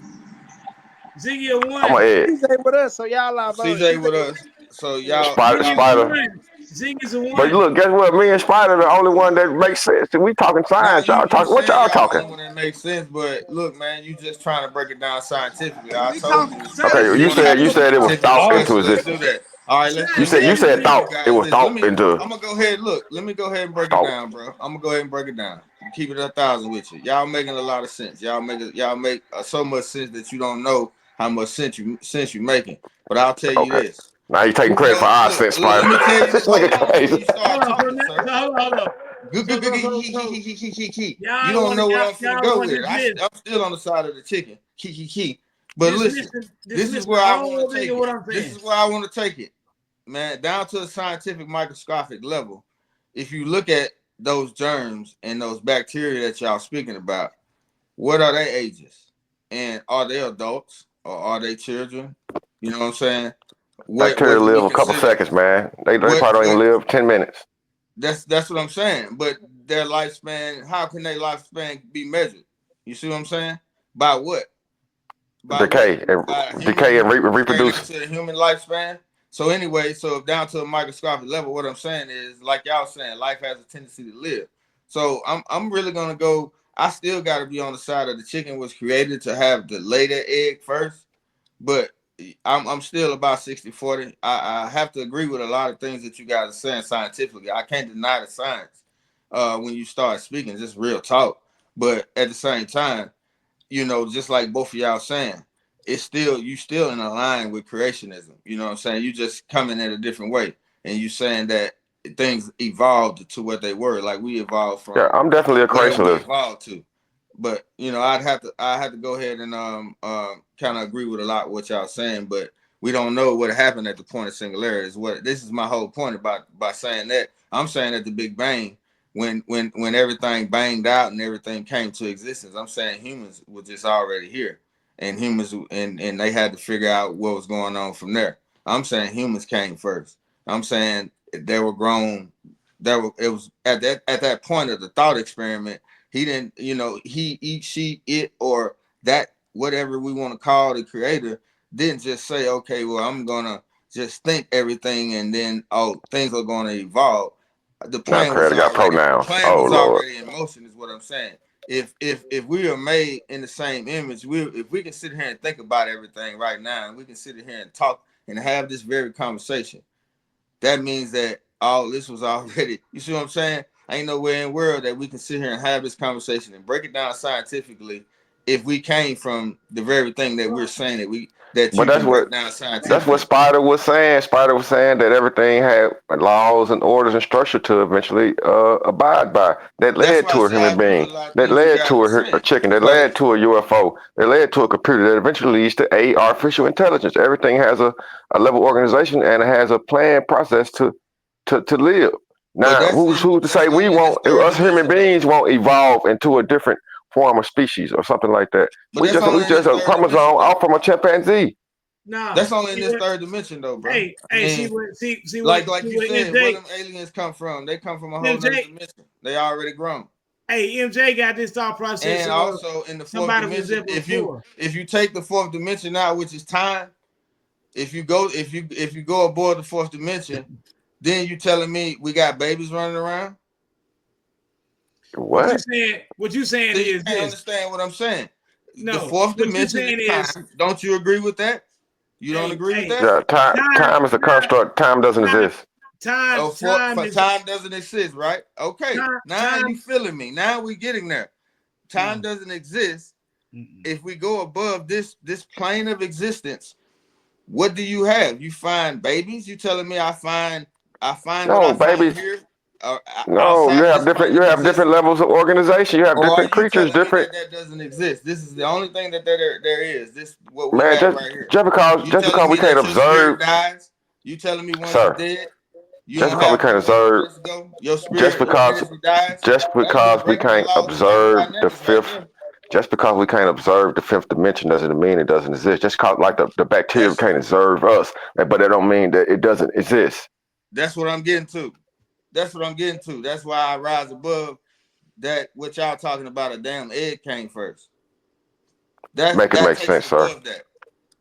Ziggy a I'm an one. egg. CJ with us, so y'all are voting. CJ CJ with with us. So us. Spider, Ziggy's y'all a spider. one. Ziggy's a But one. look, guess what? Me and Spider the only one that makes sense. We talking now science. Y'all you talking what saying y'all y'all talking? only one that makes sense, but look, man, you just trying to break it down scientifically. I We told talking you Okay, if science. you you want to have said a it was scientific thought into discussion, let's do existence. that. All right, You let said me you let me said read you thought. It guys was this. thought into I'm gonna go ahead. Look, let me go ahead and break it thought. down, bro. I'm gonna go ahead and break it down. Keep it 1,000 with you. Y'all making a lot of sense. Y'all make so much sense that you don't know how much sense you making. But I'll tell you Okay. this. Now you taking Who credit for go our look, sense, look, Spider. let me tell you this. This Hold nigga on before crazy. you start Hold on, talking, sir. hold on. You don't know where I'm finna Y'all go want with to it. dismiss I'm still on the side of the chicken. Key. But listen, this is dismiss where the I whole want to thing take of it. what I'm This saying. is where I want to take it, man, down to a scientific microscopic level. If you look at those germs and those bacteria that y'all speaking about, what are their ages? And are they adults or are they children? You know what I'm saying? Bacteria What do we live a couple consider? seconds, man. They What probably don't even what live 10 minutes. that's what I'm saying. But their lifespan, how can their lifespan be measured? You see what I'm saying? By what? By what? Decay and By decay human and comparing them reproduce. to the human lifespan. So anyway, so if down to a microscopic level, what I'm saying is, like y'all saying, life has a tendency to live. So I'm really gonna go. I still got to be on the side of the chicken was created to have the lay that egg first, but I'm still about 60-40. I have to agree with a lot of things that you guys are saying scientifically. I can't deny the science when you start speaking, just real talk. But at the same time, just like both of y'all saying, it's still you still in a line with creationism. You know what I'm saying? You just coming in a different way, and you saying that things evolved to what they were. Like we evolved Yeah, from I'm definitely a where we creationist. evolved to. But I had to go ahead and kind of agree with a lot of what y'all saying. But we don't know what happened at the point of singularity. This is my whole point about by saying that. I'm saying at the Big Bang, when everything banged out and everything came to existence, I'm saying humans were just already here, and humans and they had to figure out what was going on from there. I'm saying humans came first. I'm saying they were grown. It was at that point of the thought experiment. He didn't, he, she, it, or that, whatever we want to call the creator, didn't just say, okay, well, I'm gonna just think everything, and then things are gonna evolve. The Now, plan was creator got already pronouns. Oh Lord. in motion, is what I'm saying. If we are made in the same image, if we can sit here and think about everything right now, and we can sit here and talk and have this very conversation, that means that all this was already, you see what I'm saying? Ain't nowhere in the world that we can sit here and have this conversation and break it down scientifically if we came from the very thing that we're saying that But you that's can what break down that's what scientifically. Spider was saying. Spider was saying that everything had laws and orders and structure to eventually abide by. That That's led why I to a say I human agree being. with a lot of That things you led guys to are a saying. chicken. That Because led to a UFO. That led to a computer. That eventually leads to artificial intelligence. Everything has a level of organization and it has a planned process to live. but Now, who's to say that's we only in this won't? third Us human dimension though. beings won't evolve into a different form of species or something like that. But that's We only in this just a third dimension chromosome though. off from a chimpanzee. Nah, That's only in see this what? third dimension though, bro. Hey, I hey, see mean, what? like you What said, where MJ, them aliens come from? They come from a whole nother MJ. dimension. They already grown. Hey, MJ got this thought process And of also in the fourth somebody was dimension, there before. if you take the fourth dimension out, which is time, if you go aboard the fourth dimension, then you telling me we got babies running around? What you What? saying? What you saying See, you is can't this? understand what I'm saying. The No, fourth what you dimension is saying is, time. Don't you agree with that? You don't agree with that? Yeah, time, time is a construct. Time doesn't time, exist. Oh, time for is time doesn't exist, right? Okay, now you time. feeling me. Now we getting there. Time No. doesn't exist. Mm-mm. If we go above this plane of existence, what do you have? You find babies? You telling me I find what No, I find babies. here No, outside of this plane you of have different existence? levels of organization. You have Or are different you creatures, telling me different that doesn't exist? This is the only thing that there is. This what we man. have right here. You Just telling because we me can't that your observe, spirit dies? You telling me once you're sir. dead, you Just don't because we have can't nowhere observe, to go? Your just spirit, your because energy dies. just That's just because we breaking the can't laws of observe the thermodynamics right fifth, there. just because we can't observe the fifth dimension doesn't mean it doesn't exist. Just cause like the bacteria That's can't observe us, but that don't mean that it doesn't exist. that's what I'm getting to. That's what I'm getting to. That's why I rise above that. What y'all talking about? A damn egg came first. Make it That make takes sense, it sir. above that.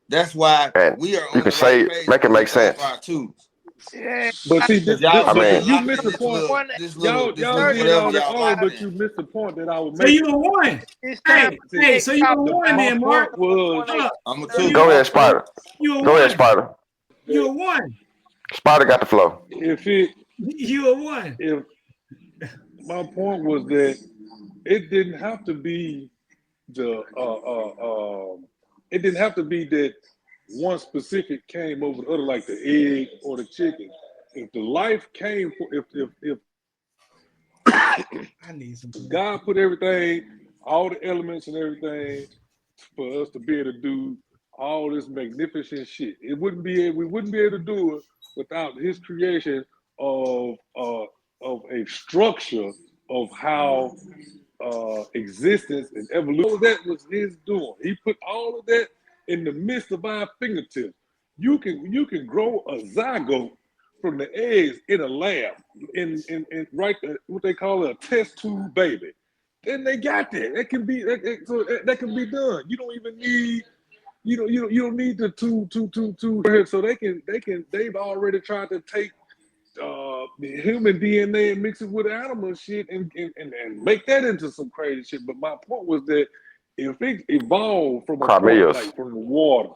That's why And we are you on can the right say page make it when we make go over sense. our tubes. Yeah, But see, Cause y'all I still mean, you locked missed in the point. one this Y'all little did whatever all that y'all on, locked but in. you missed the point that I was So you making. a one. this time See, Hey, egg so you a cop one my then, Mark. point was, one egg. I'm a So two. you go my ahead, point Spider. you a Go ahead, one. Spider. You that a one. Spider got the flow. if it You a one. if my point was that it didn't have to be the it didn't have to be that one specific came over the other, like the egg or the chicken. If the life came, if I need some. God put everything, all the elements and everything, for us to be able to do all this magnificent shit, we wouldn't be able to do it without His creation of a structure of how existence and evolution. All of that was His doing. He put all of that in the midst of our fingertips. You can grow a zygote from the eggs in a lab in right what they call a test tube baby. Then they got that. That can be that can be done. You don't even need You don't need the two. So they've already tried to take the human DNA and mix it with animal shit and make that into some crazy shit. But my point was that if it evolved from a point Carmillos. like from the water,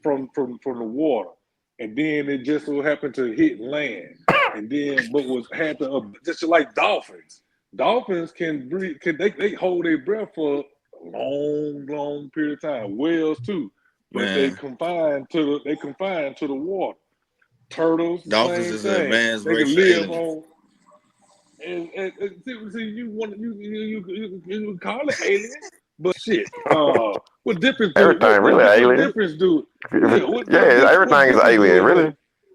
from the water, and then it just so happened to hit land, and then but was had to just like dolphins. Dolphins can breathe. They hold their breath for a long period of time. Whales too, but Man, they confined to the water. Turtles, the dolphins same is an thing. advanced They race can of live aliens. on. See, you want you call it alien, but shit. What difference do? Everything really What alien. difference do? If Yeah, it, yeah, what everything is difference do alien, it really. make?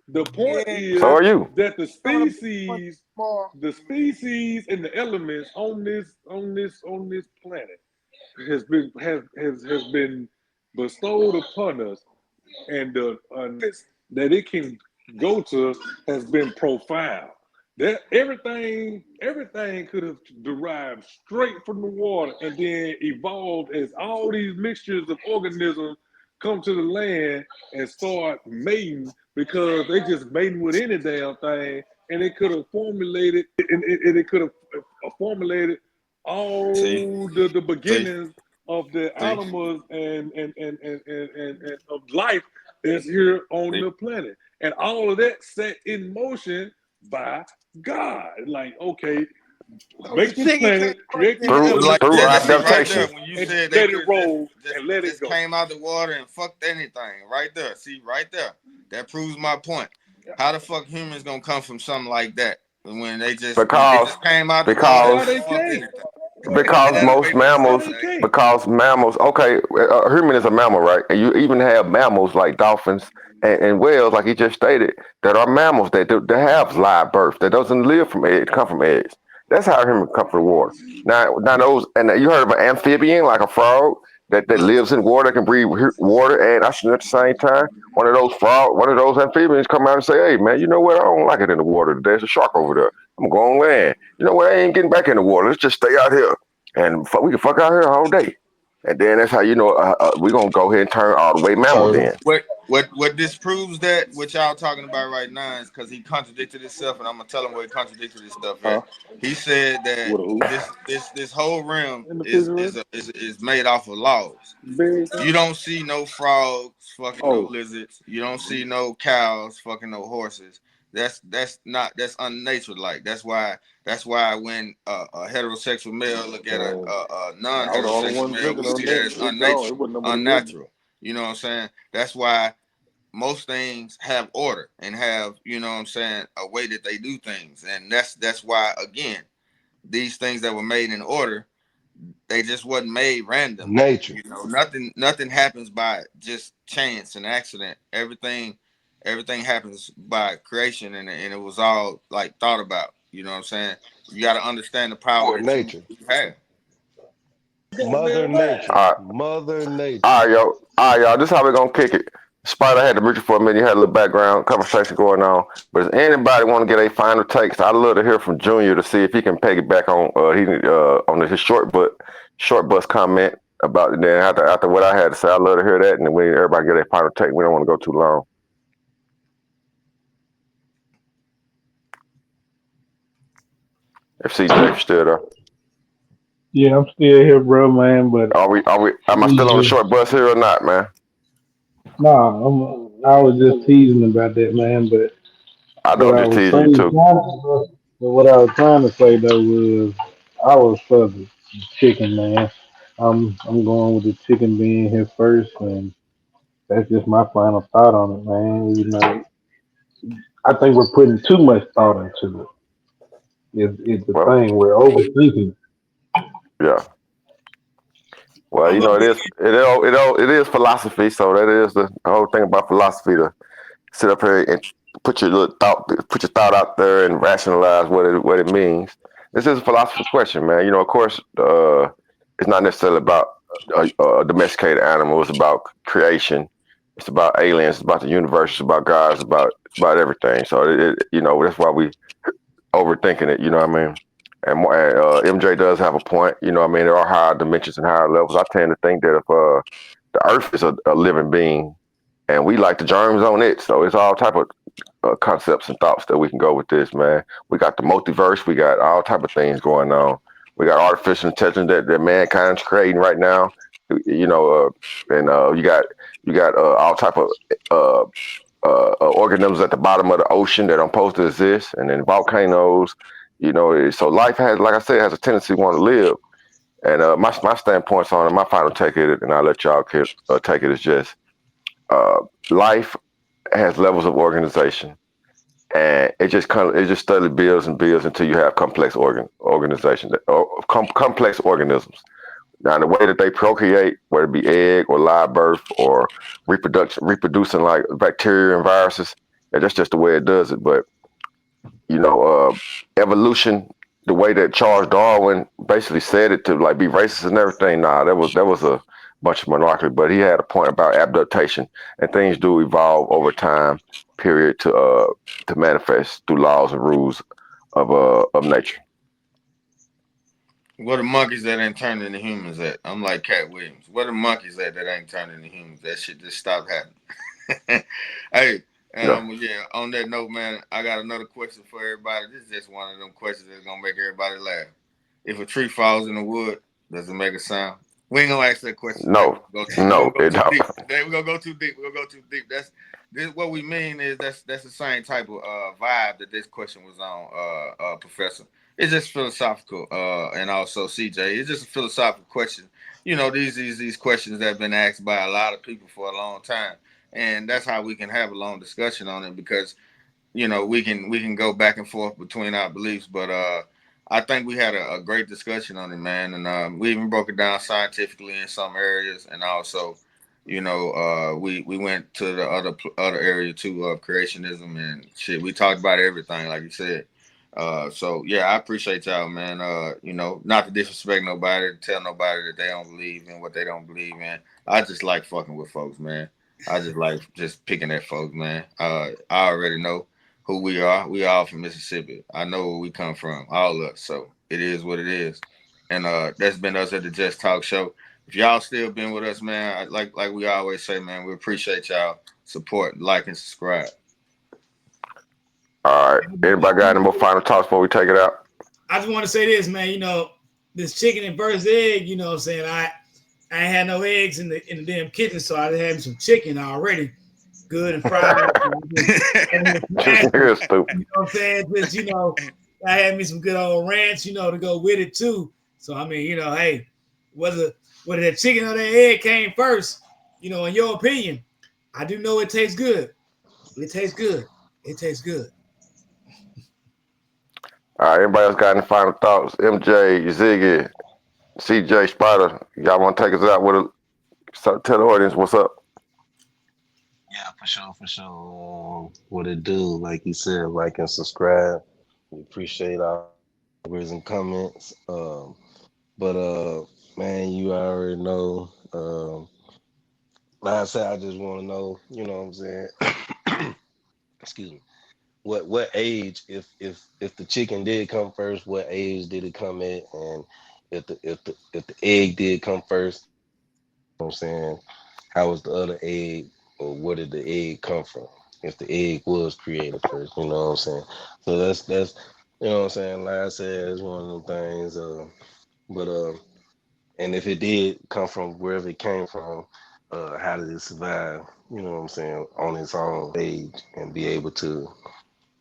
The point Yeah, So is are you. that coming up more. the species and the elements on this planet has been bestowed upon us, and the that it can go to has been profound. That everything could have derived straight from the water and then evolved as all these mixtures of organisms come to the land and start mating because they just mating with any damn thing, and it could have formulated and it could have formulated See, all the see, beginnings of the see, animals and of life that's here on see. the planet. And all of that set in motion by God. Like, okay, So the make this chicken came planet, first, create then these the Through egg. Like elements, through that. See, combine them, right there, adaptation. when you and said they let it could roll just and let it just go. came out the water and fucked anything, right there. See, right there, that proves my point. How the fuck humans gonna come from something like that when they Because just came out the water Why and because they just fucked can't? anything? because That don't most make no Why sense, mammals they man. can't? because mammals okay, a human is a mammal, right? And you even have mammals like dolphins and whales, like he just stated, that are mammals that have live birth, that doesn't live from eggs, come from eggs. That's how a human come from the water. Now those, and you heard of an amphibian like a frog that lives in water, can breathe water and oxygen at the same time. One of those amphibians come out and say, "Hey man, you know what? I don't like it in the water. There's a shark over there. I'm going on land. You know what? I ain't getting back in the water. Let's just stay out here and we can fuck out here all day." And then that's how you know we're gonna go ahead and turn all the way mammal Turtle. then. What disproves that, what y'all talking about right now, is because he contradicted himself, and I'm gonna tell him where he contradicted his stuff Huh? at. He said that With a who? this whole realm In the is refrigerator? is made off of laws. Big thing? You don't see no frogs fucking no Oh. lizards. You don't see no cows fucking no horses. That's unnatural. Like that's why when a heterosexual male look at Man, a I was the only non-heterosexual one male, we drinking on see that that. as It gone. It unnatural, wasn't nobody business. unnatural. You know what I'm saying? That's why most things have order and have, you know what I'm saying, a way that they do things. And that's why, again, these things that were made in order, they just wasn't made randomly. Nature. You know, nothing happens by just chance and accident. Everything happens by creation, and it was all like thought about. You know what I'm saying? You got to understand the power Or that you nature. have. Mother Goddamn right. Nature. All right, Mother Nature. all right, yo, all right, y'all. This is how we gonna kick it. Spider had to reach you for a minute. You had a little background conversation going on. But if anybody want to get a final takes, I'd love to hear from Junior to see if he can piggyback on his short bus comment about it. Then after what I had to say, I'd love to hear that, and then we everybody get a final take. We don't want to go too long. If CJ still there, Yeah, I'm still here, bro, man. But am I still on the short bus here or not, man? nah, I was just teasing about that, man. But I know what I'm I just was teasing you saying, too. but what I was trying to say though was I was for the chicken, man. I'm going with the chicken being here first, and that's just my final thought on it, man. You know, I think we're putting too much thought into it. It's the Well, thing we're overthinking. yeah. Well, I'm you gonna know, be it is philosophy. So that is the whole thing about philosophy, to sit up here and put your thought out there and rationalize what it means. This is a philosophical question, man. You know, of course, it's not necessarily about a domesticated animal. It's about creation. It's about aliens. It's about the universe. It's about God. It's about everything. So you know, that's why we overthinking it. You know what I mean? And MJ does have a point. You know what I mean? There are higher dimensions and higher levels. I tend to think that if the Earth is a living being, and we like the germs on it. So it's all type of concepts and thoughts that we can go with this, man. We got the multiverse. We got all type of things going on. We got artificial intelligence that mankind's creating right now. You know, and you got all type of uh, organisms at the bottom of the ocean that don't supposed to exist, and then volcanoes. You know, so life has, like I said, has a tendency to want to live. And my standpoints on it, my final take it, and I'll let y'all take it, is just uh, life has levels of organization, and it just steadily builds and builds until you have complex organization or complex organisms. Now, the way that they procreate, whether it be egg or live birth or reproducing like bacteria and viruses, that's just the way it does it. But you know, evolution, the way that Charles Darwin basically said it to like be racist and everything. Nah, that was a bunch of monarchy. But he had a point about adaptation, and things do evolve over time. Period to manifest through laws and rules of nature. What the monkeys that ain't turned into humans at? I'm like Cat Williams. What the monkeys that ain't turned into humans? That shit just stopped happening. Hey, Yeah. yeah. On that note, man, I got another question for everybody. This is just one of them questions that's gonna make everybody laugh. If a tree falls in the wood, does it make a sound? We ain't gonna ask that question today. No, We're gonna no, go it too don't. deep. Today we're gonna go too deep. We're gonna go too deep. This what we mean is that's the same type of vibe that this question was on, Professor. It's just philosophical, and also CJ. It's just a philosophical question. You know, these questions that have been asked by a lot of people for a long time, and that's how we can have a long discussion on it because we can go back and forth between our beliefs, but I think we had a great discussion on it, man, and we even broke it down scientifically in some areas, and also, we went to the other area too of creationism and shit. We talked about everything, like you said. So yeah, I appreciate y'all, man. Not to disrespect nobody, to tell nobody that they don't believe in what they don't believe in. I just like fucking with folks, man. I just like just picking at folks, man. I already know who we are. We all from Mississippi. I know where we come from, all of us. So it is what it is. And that's been us at the Just Talk Show. If y'all still been with us, man, like we always say, man, we appreciate y'all support, like and subscribe. All right. Anybody got any more final thoughts before we take it out? I just want to say this, man. This chicken and versus egg. You know what I'm saying? I ain't had no eggs in the damn kitchen, so I had some chicken already, good and fried. This nigga is stupid. You know what I'm saying? Just I had me some good old ranch, to go with it too. So I mean, hey, whether that chicken or that egg came first, in your opinion, I do know it tastes good. It tastes good. It tastes good. All right. Anybody else got any final thoughts? MJ, Ziggy, CJ, Spider, y'all want to take us out with tell the audience what's up? Yeah, for sure. What it do? Like you said, like and subscribe. We appreciate our viewers and comments. But man, you already know. Like I said, I just want to know. You know what I'm saying? Excuse me. What age? If the chicken did come first, what age did it come in? And if the egg did come first, you know what I'm saying, how was the other egg, or where did the egg come from? If the egg was created first, you know what I'm saying. So that's you know what I'm saying. Like I said, it's one of them things. But and if it did come from wherever it came from, how did it survive? You know what I'm saying, on its own age and be able to,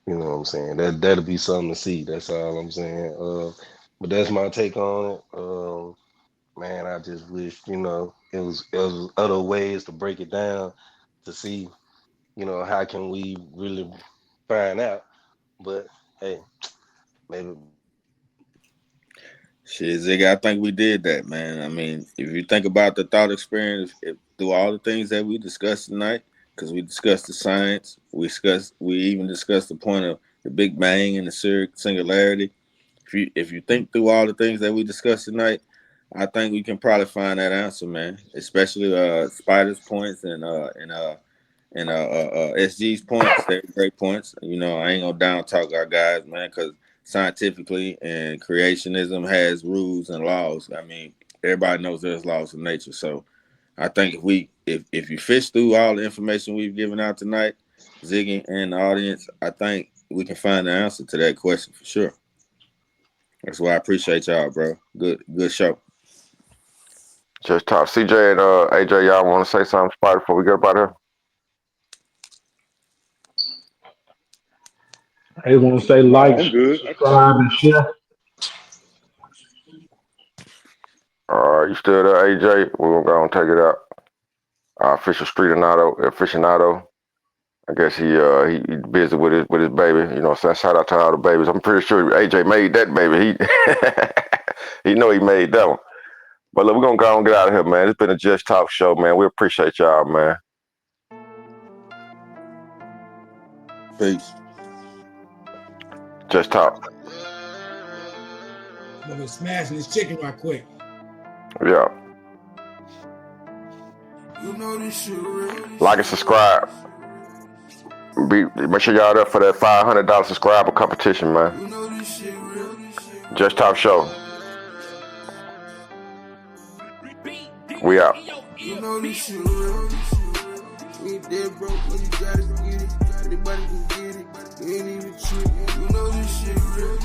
you know what I'm saying. That'll be something to see. That's all I'm saying. But that's my take on it. Man, I just wish, it was other ways to break it down to see, how can we really find out. But hey, maybe. Shit, Ziggy, I think we did that, man. I mean, if you think about the thought experience, through all the things that we discussed tonight, because we discussed the science, we even discussed the point of the Big Bang and the singularity. If you think through all the things that we discussed tonight, I think we can probably find that answer, man. Especially Spider's points and SG's points. They're great points. I ain't gonna down talk our guys, man, because scientifically and creationism has rules and laws. I mean, everybody knows there's laws of nature. So I think if you fish through all the information we've given out tonight, Ziggy and the audience, I think we can find the answer to that question for sure. That's why I appreciate y'all, bro. Good show. Just talk. CJ and AJ, y'all want to say something, Spider, before we get up out here? I just want to say No, like, I'm good. subscribe, and share. You still there, AJ? We're gonna go and take it out. Official aficionado. I guess he busy with his baby. You know, so shout out to all the babies. I'm pretty sure AJ made that baby. He know he made that one. But look, we're gonna go and get out of here, man. It's been a Just Talk show, man. We appreciate y'all, man. Peace. Just Talk. I'm gonna smashing this chicken right quick. Yeah. Like and subscribe. Make sure y'all there for that $500 subscriber competition, man. Just Talk show. We out. You know this shit real. We ain't dead broke, but you gotta get it. Anybody can get it. You ain't even trick. You know this shit real.